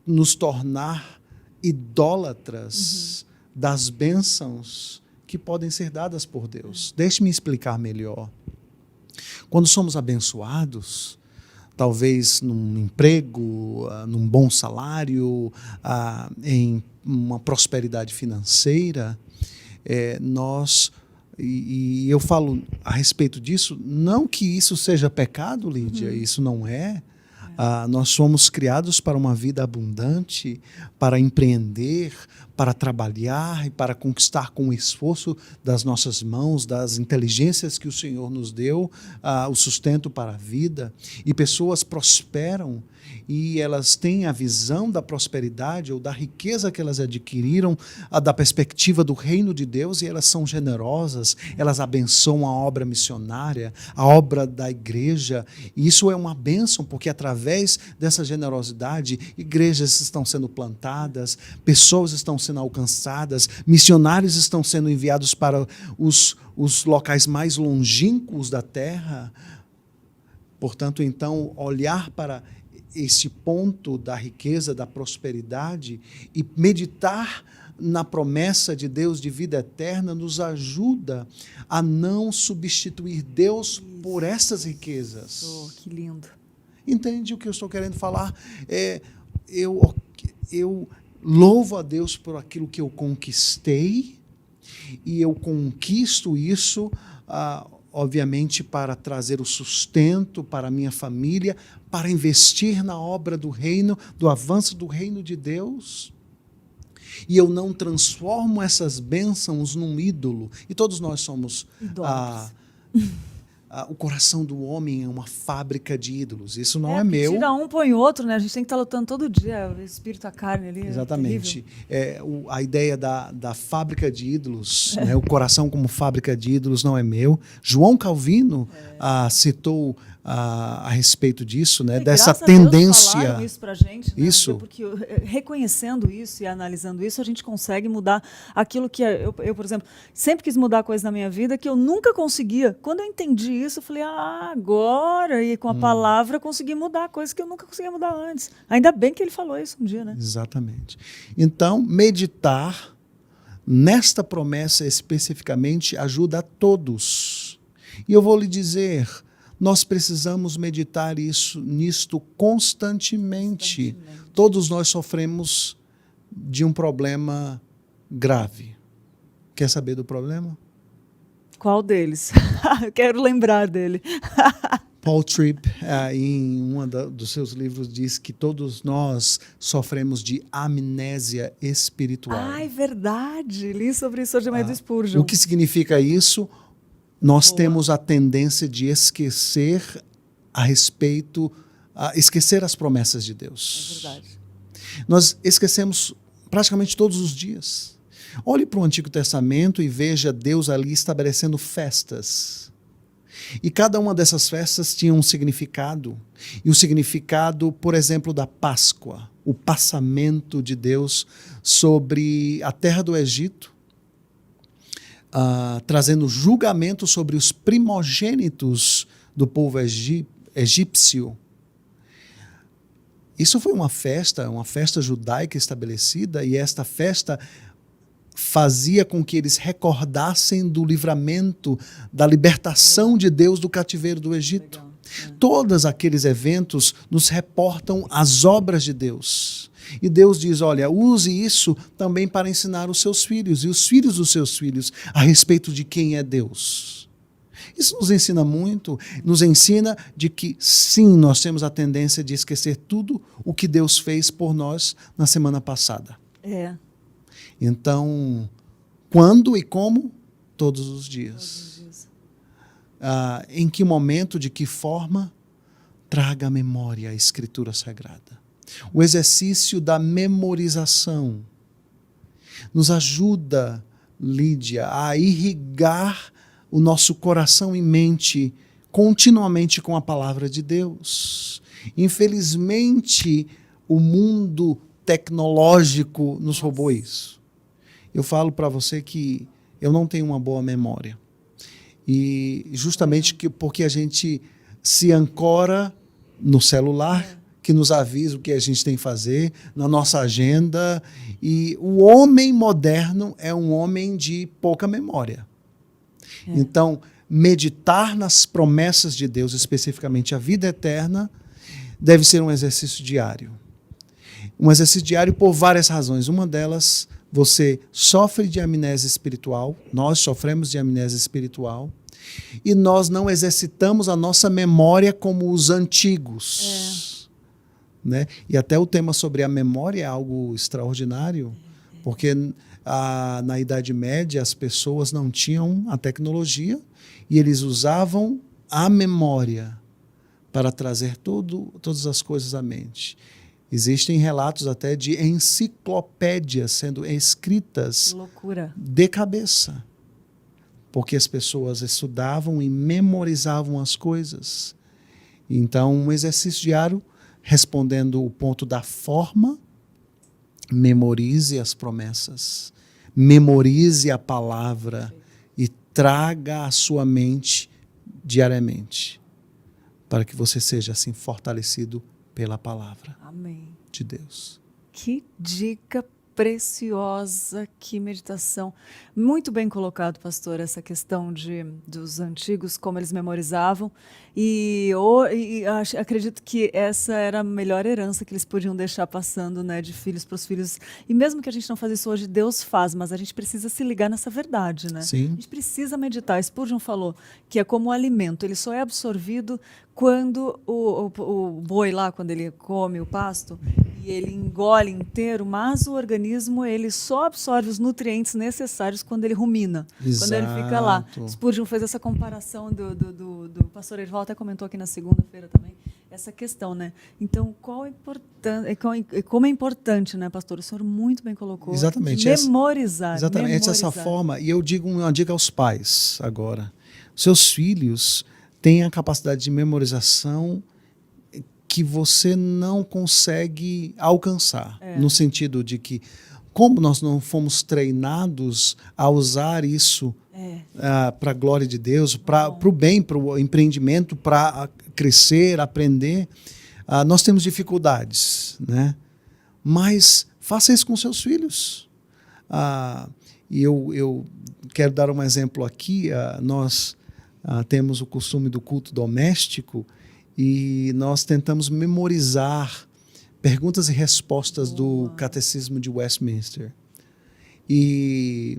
Speaker 6: nos tornar idólatras das bênçãos que podem ser dadas por Deus. Deixe-me explicar melhor. Quando somos abençoados, talvez num emprego, num bom salário, em uma prosperidade financeira, e eu falo a respeito disso, não que isso seja pecado, Lídia, isso não é. Nós somos criados para uma vida abundante, para empreender, para trabalhar e para conquistar com o esforço das nossas mãos, das inteligências que o Senhor nos deu, o sustento para a vida. E pessoas prosperam e elas têm a visão da prosperidade ou da riqueza que elas adquiriram, da perspectiva do reino de Deus, e elas são generosas, elas abençoam a obra missionária, a obra da igreja, e isso é uma bênção, porque através dessa generosidade, igrejas estão sendo plantadas, pessoas estão sendo alcançadas, missionários estão sendo enviados para os locais mais longínquos da terra. Portanto, então, olhar para esse ponto da riqueza, da prosperidade e meditar na promessa de Deus de vida eterna nos ajuda a não substituir Deus por essas riquezas.
Speaker 1: Oh, que lindo.
Speaker 6: Entende o que eu estou querendo falar? Eu louvo a Deus por aquilo que eu conquistei, e eu conquisto isso, obviamente, para trazer o sustento para a minha família, para investir na obra do reino, do avanço do reino de Deus. E eu não transformo essas bênçãos num ídolo. E todos nós somos... o coração do homem é uma fábrica de ídolos. Isso não é meu.
Speaker 1: Tira um, põe outro, né? A gente tem que estar lutando todo dia, o espírito, a carne ali.
Speaker 6: Exatamente. A ideia da fábrica de ídolos, né? O coração como fábrica de ídolos não é meu. João Calvino citou a respeito disso, né?
Speaker 1: E
Speaker 6: Dessa
Speaker 1: graças a Deus
Speaker 6: tendência.
Speaker 1: falaram isso pra gente, né?
Speaker 6: Isso.
Speaker 1: Porque reconhecendo isso e analisando isso, a gente consegue mudar aquilo que eu, por exemplo, sempre quis mudar coisa na minha vida que eu nunca conseguia. Quando eu entendi isso, eu falei, agora, e com a palavra eu consegui mudar coisas que eu nunca conseguia mudar antes. Ainda bem que ele falou isso um dia, né?
Speaker 6: Exatamente. Então, meditar nesta promessa especificamente ajuda a todos. E eu vou lhe dizer, nós precisamos meditar nisto constantemente. Todos nós sofremos de um problema grave. Quer saber do problema?
Speaker 1: Qual deles? Eu quero lembrar dele.
Speaker 6: Paul Tripp, em um dos seus livros, diz que todos nós sofremos de amnésia espiritual.
Speaker 1: É verdade. Li sobre isso hoje, do Spurgeon.
Speaker 6: O que significa isso? Nós temos a tendência de esquecer esquecer as promessas de Deus.
Speaker 1: É verdade.
Speaker 6: Nós esquecemos praticamente todos os dias. Olhe para o Antigo Testamento e veja Deus ali estabelecendo festas. E cada uma dessas festas tinha um significado. E o significado, por exemplo, da Páscoa, o passamento de Deus sobre a terra do Egito, trazendo julgamento sobre os primogênitos do povo egípcio. Isso foi uma festa judaica estabelecida, e esta festa fazia com que eles recordassem do livramento, da libertação de Deus do cativeiro do Egito. Todos aqueles eventos nos reportam as obras de Deus. E Deus diz, olha, use isso também para ensinar os seus filhos e os filhos dos seus filhos a respeito de quem é Deus. Isso nos ensina muito, nos ensina de que sim, nós temos a tendência de esquecer tudo o que Deus fez por nós na semana passada. Então, quando e como? Todos os dias. Em que momento, de que forma? Traga à memória a Escritura Sagrada. O exercício da memorização nos ajuda, Lídia, a irrigar o nosso coração e mente continuamente com a palavra de Deus. Infelizmente, o mundo tecnológico nos roubou isso. Eu falo para você que eu não tenho uma boa memória. E justamente porque a gente se ancora no celular, que nos avisa o que a gente tem que fazer, na nossa agenda. E o homem moderno é um homem de pouca memória. Então, meditar nas promessas de Deus, especificamente a vida eterna, deve ser um exercício diário. Um exercício diário por várias razões. Uma delas, você sofre de amnésia espiritual, nós sofremos de amnésia espiritual, e nós não exercitamos a nossa memória como os antigos. Né? E até o tema sobre a memória é algo extraordinário, porque na Idade Média as pessoas não tinham a tecnologia e eles usavam a memória para trazer todas as coisas à mente. Existem relatos até de enciclopédias sendo escritas de cabeça, porque as pessoas estudavam e memorizavam as coisas. Então, um exercício diário, respondendo o ponto da forma, memorize as promessas, memorize a palavra e traga à sua mente diariamente, para que você seja assim fortalecido pela palavra de Deus.
Speaker 1: Que dica preciosa, que meditação. Muito bem colocado, pastor, essa questão dos antigos, como eles memorizavam. E acredito que essa era a melhor herança que eles podiam deixar passando, né, de filhos para os filhos. E mesmo que a gente não faça isso hoje, Deus faz, mas a gente precisa se ligar nessa verdade, né?
Speaker 6: Sim.
Speaker 1: A gente precisa meditar. Spurgeon falou que é como um alimento, ele só é absorvido quando o boi lá, quando ele come o pasto, e ele engole inteiro, mas o organismo ele só absorve os nutrientes necessários quando ele rumina, quando ele fica lá. Spurgeon fez essa comparação do pastor Erival, até comentou aqui na segunda-feira também, essa questão, né? Então, como é importante, né, pastor? O senhor muito bem colocou.
Speaker 6: Exatamente.
Speaker 1: Memorizar.
Speaker 6: Exatamente, essa forma. E eu digo uma dica aos pais agora. Seus filhos têm a capacidade de memorização que você não consegue alcançar, no sentido de que, como nós não fomos treinados a usar isso para a glória de Deus, para o bem, para o empreendimento, para crescer, aprender, nós temos dificuldades, né? Mas faça isso com seus filhos. E eu quero dar um exemplo aqui. Nós temos o costume do culto doméstico e nós tentamos memorizar perguntas e respostas do Catecismo de Westminster. E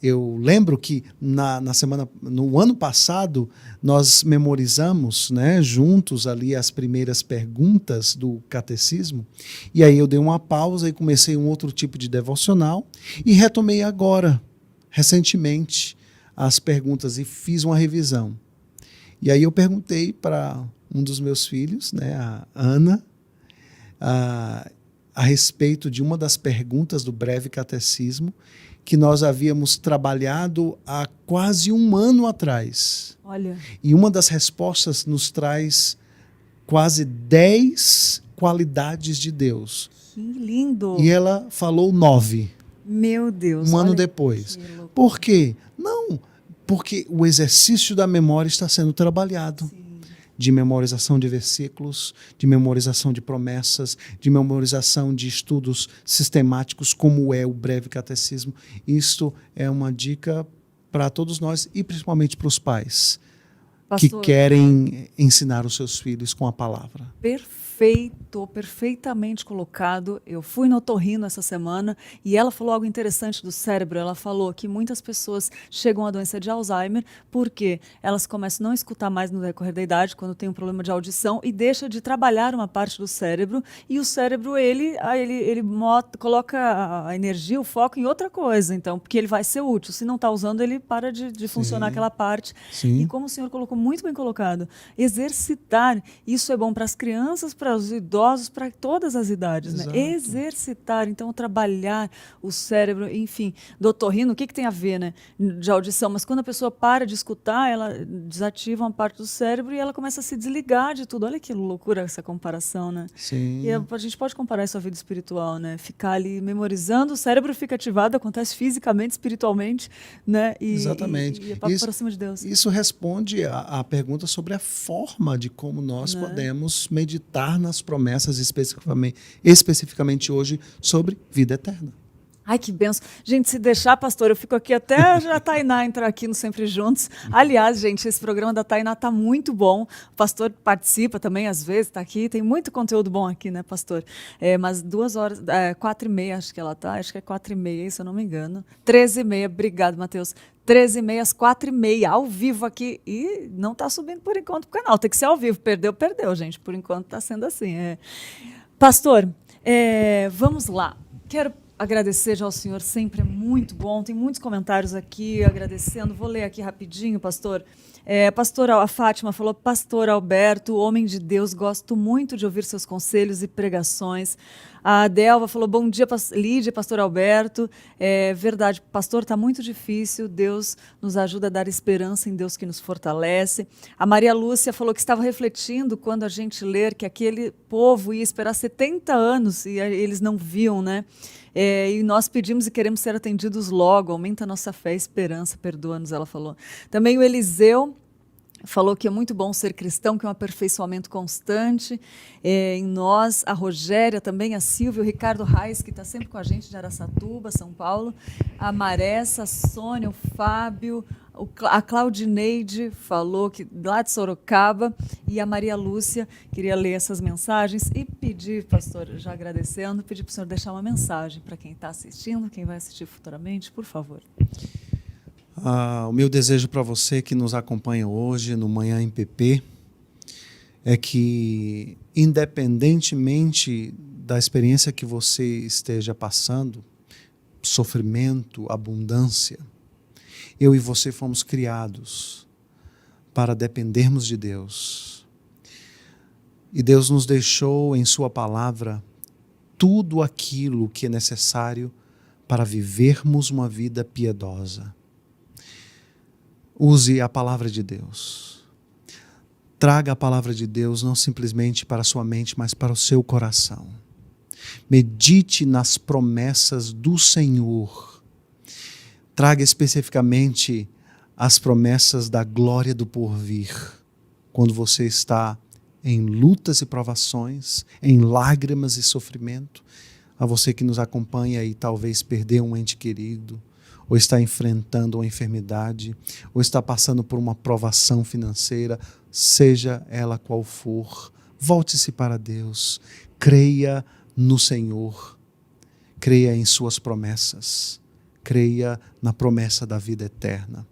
Speaker 6: eu lembro que no ano passado nós memorizamos, né, juntos ali as primeiras perguntas do catecismo, e aí eu dei uma pausa e comecei um outro tipo de devocional e retomei agora, recentemente, as perguntas e fiz uma revisão. E aí eu perguntei para um dos meus filhos, né, a Ana, a respeito de uma das perguntas do breve catecismo que nós havíamos trabalhado há quase um ano atrás.
Speaker 1: Olha.
Speaker 6: E uma das respostas nos traz quase 10 qualidades de Deus.
Speaker 1: Que lindo!
Speaker 6: E ela falou 9.
Speaker 1: Meu Deus!
Speaker 6: Um ano depois. Por quê? Não, porque o exercício da memória está sendo trabalhado. Sim. De memorização de versículos, de memorização de promessas, de memorização de estudos sistemáticos, como é o breve catecismo. Isto é uma dica para todos nós e principalmente para os pais, Pastor, que querem ensinar os seus filhos com a palavra.
Speaker 1: Perfeito, perfeitamente colocado. Eu fui no otorrino essa semana e ela falou algo interessante do cérebro. Ela falou que muitas pessoas chegam à doença de Alzheimer porque elas começam a não escutar mais no decorrer da idade, quando tem um problema de audição, e deixa de trabalhar uma parte do cérebro, e o cérebro ele coloca a energia, o foco em outra coisa, então, porque ele vai ser útil. Se não está usando, ele para de funcionar aquela parte. Sim. E como o senhor colocou, muito bem colocado, exercitar, isso é bom para as crianças, para os idosos, para todas as idades, né? Exercitar, então trabalhar o cérebro, enfim. Doutor Rino, o que tem a ver, né, de audição? Mas quando a pessoa para de escutar, ela desativa uma parte do cérebro e ela começa a se desligar de tudo. Olha que loucura essa comparação, né?
Speaker 6: Sim.
Speaker 1: E a gente pode comparar isso à vida espiritual, né? Ficar ali memorizando, o cérebro fica ativado, acontece fisicamente, espiritualmente, né?
Speaker 6: Exatamente.
Speaker 1: E é papo para cima de Deus.
Speaker 6: Isso responde a pergunta sobre a forma de como nós podemos meditar nas promessas, especificamente hoje, sobre vida eterna.
Speaker 1: Ai, que benção. Gente, se deixar, pastor, eu fico aqui até a Tainá entrar aqui no Sempre Juntos. Aliás, gente, esse programa da Tainá está muito bom. O pastor participa também, às vezes, está aqui. Tem muito conteúdo bom aqui, né, pastor? Mas 2h, 4h30, acho que ela está. Acho que é 4h30, se eu não me engano. 13h30, obrigado, Matheus. 13h30 às 4h30, ao vivo aqui. E não está subindo por enquanto o canal. Tem que ser ao vivo. Perdeu, gente. Por enquanto está sendo assim. Pastor, vamos lá. Quero agradecer já ao senhor, sempre é muito bom. Tem muitos comentários aqui agradecendo. Vou ler aqui rapidinho, pastor. A Fátima falou: Pastor Alberto, homem de Deus, gosto muito de ouvir seus conselhos e pregações. A Delva falou: bom dia, Lídia, pastor Alberto. Verdade, pastor, está muito difícil. Deus nos ajuda a dar esperança em Deus que nos fortalece. A Maria Lúcia falou que estava refletindo quando a gente ler que aquele povo ia esperar 70 anos e eles não viam, né? E nós pedimos e queremos ser atendidos logo. Aumenta a nossa fé e esperança, perdoa-nos, ela falou. Também o Eliseu falou que é muito bom ser cristão, que é um aperfeiçoamento constante em nós. A Rogéria também, a Silvia, o Ricardo Reis, que está sempre com a gente de Araçatuba, São Paulo. A Maressa, a Sônia, o Fábio, a Claudineide falou que lá de Sorocaba, e a Maria Lúcia queria ler essas mensagens e pedir, pastor, já agradecendo, pedir para o senhor deixar uma mensagem para quem está assistindo, quem vai assistir futuramente, por favor.
Speaker 6: O meu desejo para você que nos acompanha hoje no Manhã MPP é que, independentemente da experiência que você esteja passando, sofrimento, abundância, eu e você fomos criados para dependermos de Deus. E Deus nos deixou em sua palavra tudo aquilo que é necessário para vivermos uma vida piedosa. Use a palavra de Deus. traga a palavra de Deus não simplesmente para a sua mente, mas para o seu coração. Medite nas promessas do Senhor. Traga especificamente as promessas da glória do porvir. Quando você está em lutas e provações, em lágrimas e sofrimento, a você que nos acompanha e talvez perdeu um ente querido, ou está enfrentando uma enfermidade, ou está passando por uma provação financeira, seja ela qual for, volte-se para Deus, creia no Senhor, creia em suas promessas, creia na promessa da vida eterna.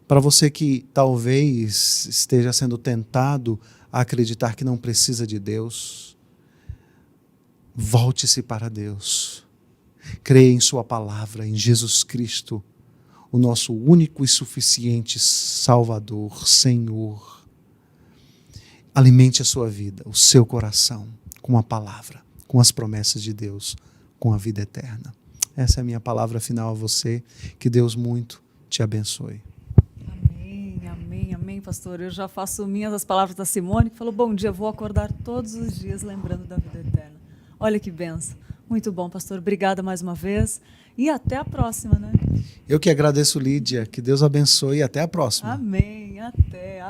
Speaker 6: Para você que talvez esteja sendo tentado a acreditar que não precisa de Deus, volte-se para Deus. Creia em sua palavra, em Jesus Cristo, o nosso único e suficiente Salvador, Senhor. Alimente a sua vida, o seu coração, com a palavra, com as promessas de Deus, com a vida eterna. Essa é a minha palavra final a você. Que Deus muito te abençoe.
Speaker 1: Amém, pastor. Eu já faço minhas as palavras da Simone, que falou, bom dia, vou acordar todos os dias lembrando da vida eterna. Olha que benção. Muito bom, pastor. Obrigada mais uma vez. E até a próxima, né?
Speaker 6: Eu que agradeço, Lídia. Que Deus abençoe e até a próxima.
Speaker 1: Amém. Até.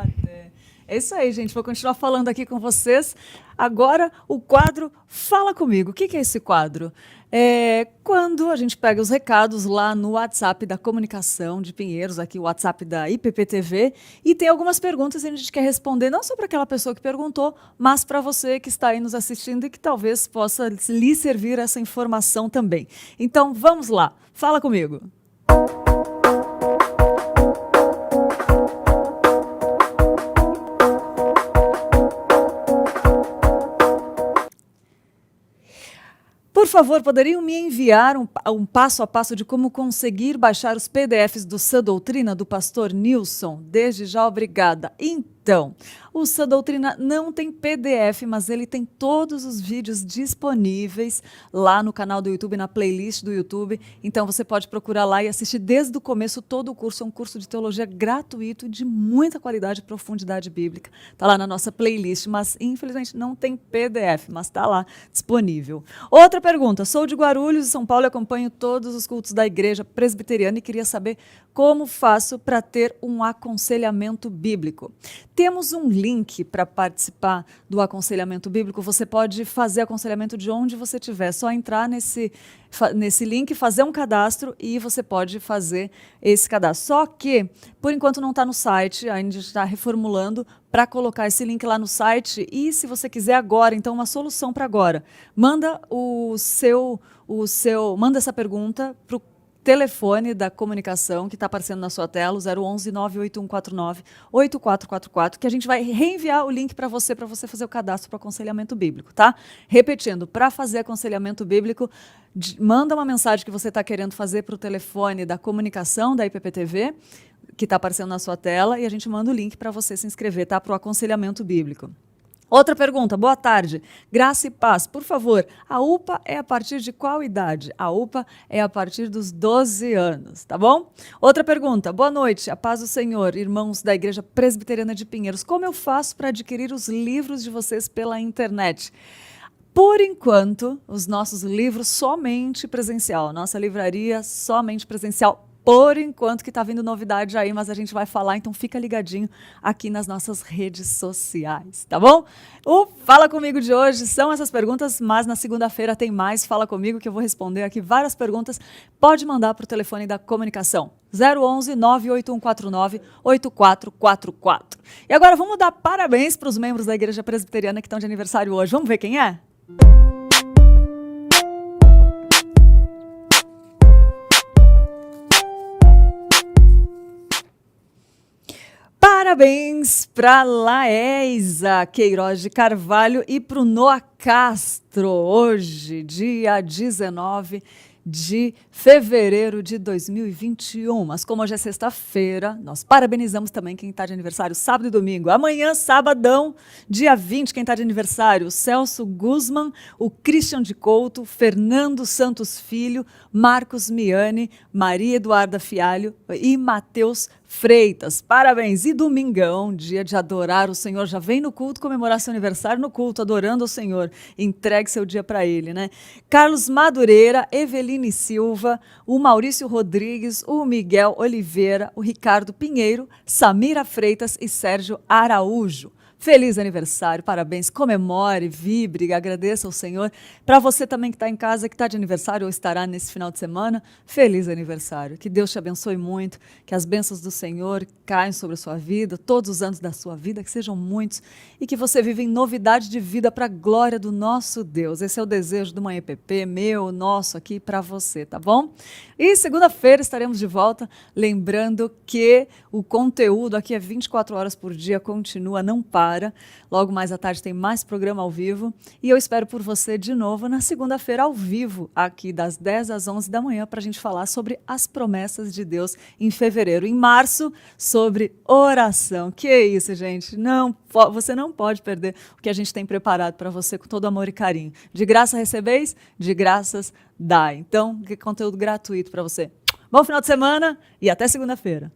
Speaker 1: É isso aí, gente. Vou continuar falando aqui com vocês. Agora, o quadro Fala Comigo. O que é esse quadro? É quando a gente pega os recados lá no WhatsApp da Comunicação de Pinheiros, aqui o WhatsApp da IPPTV, e tem algumas perguntas e a gente quer responder não só para aquela pessoa que perguntou, mas para você que está aí nos assistindo e que talvez possa lhe servir essa informação também. Então, vamos lá. Fala comigo. Por favor, poderiam me enviar um passo a passo de como conseguir baixar os PDFs do Sã Doutrina do pastor Nilson? Desde já, obrigada. Então, o Sã Doutrina não tem PDF, mas ele tem todos os vídeos disponíveis lá no canal do YouTube, na playlist do YouTube. Então, você pode procurar lá e assistir desde o começo todo o curso. É um curso de teologia gratuito, de muita qualidade e profundidade bíblica. Está lá na nossa playlist, mas infelizmente não tem PDF, mas está lá disponível. Outra pergunta. Sou de Guarulhos, São Paulo, e acompanho todos os cultos da Igreja Presbiteriana e queria saber como faço para ter um aconselhamento bíblico. Temos um link para participar do aconselhamento bíblico. Você pode fazer aconselhamento de onde você estiver. É só entrar nesse link, fazer um cadastro e você pode fazer esse cadastro. Só que, por enquanto, não está no site. A gente está reformulando para colocar esse link lá no site. E se você quiser agora, então uma solução para agora. Manda manda essa pergunta para o telefone da comunicação que está aparecendo na sua tela, o 011 98149 8444, que a gente vai reenviar o link para você fazer o cadastro para aconselhamento bíblico, tá? Repetindo, para fazer aconselhamento bíblico, manda uma mensagem que você está querendo fazer para o telefone da comunicação da IPPTV, que está aparecendo na sua tela, e a gente manda o link para você se inscrever, tá? Para o aconselhamento bíblico. Outra pergunta, boa tarde. Graça e paz, por favor, a UPA é a partir de qual idade? A UPA é a partir dos 12 anos, tá bom? Outra pergunta, boa noite, a paz do Senhor, irmãos da Igreja Presbiteriana de Pinheiros. Como eu faço para adquirir os livros de vocês pela internet? Por enquanto, os nossos livros somente presencial, nossa livraria somente presencial. Por enquanto que está vindo novidade aí, mas a gente vai falar, então fica ligadinho aqui nas nossas redes sociais, tá bom? O Fala Comigo de hoje são essas perguntas, mas na segunda-feira tem mais Fala Comigo, que eu vou responder aqui várias perguntas. Pode mandar para o telefone da comunicação, 011 98149 8444. E agora vamos dar parabéns para os membros da Igreja Presbiteriana que estão de aniversário hoje. Vamos ver quem é? Parabéns para Laéisa Queiroz de Carvalho e para o Noah Castro, hoje, dia 19 de fevereiro de 2021. Mas como hoje é sexta-feira, nós parabenizamos também quem está de aniversário sábado e domingo. Amanhã, sabadão, dia 20, quem está de aniversário, o Celso Guzman, o Christian de Couto, Fernando Santos Filho, Marcos Miani, Maria Eduarda Fialho e Matheus Freitas, parabéns. E domingão, dia de adorar o Senhor. Já vem no culto comemorar seu aniversário no culto, adorando o Senhor. Entregue seu dia para Ele, né? Carlos Madureira, Eveline Silva, o Maurício Rodrigues, o Miguel Oliveira, o Ricardo Pinheiro, Samira Freitas e Sérgio Araújo. Feliz aniversário, parabéns, comemore, vibre, agradeça ao Senhor. Para você também que está em casa, que está de aniversário ou estará nesse final de semana, feliz aniversário. Que Deus te abençoe muito, que as bênçãos do Senhor caiam sobre a sua vida, todos os anos da sua vida, que sejam muitos e que você viva em novidade de vida para a glória do nosso Deus. Esse é o desejo do Manhã EPP, meu, nosso aqui para você, tá bom? E segunda-feira estaremos de volta, lembrando que o conteúdo aqui é 24 horas por dia, continua, não para. Logo mais à tarde tem mais programa ao vivo e eu espero por você de novo na segunda-feira ao vivo, aqui das 10 às 11 da manhã, para a gente falar sobre as promessas de Deus em fevereiro. Em março, sobre oração. Que é isso, gente? Você não pode perder o que a gente tem preparado para você com todo amor e carinho. De graça recebeis, de graças dai. Então, que conteúdo gratuito para você. Bom final de semana e até segunda-feira.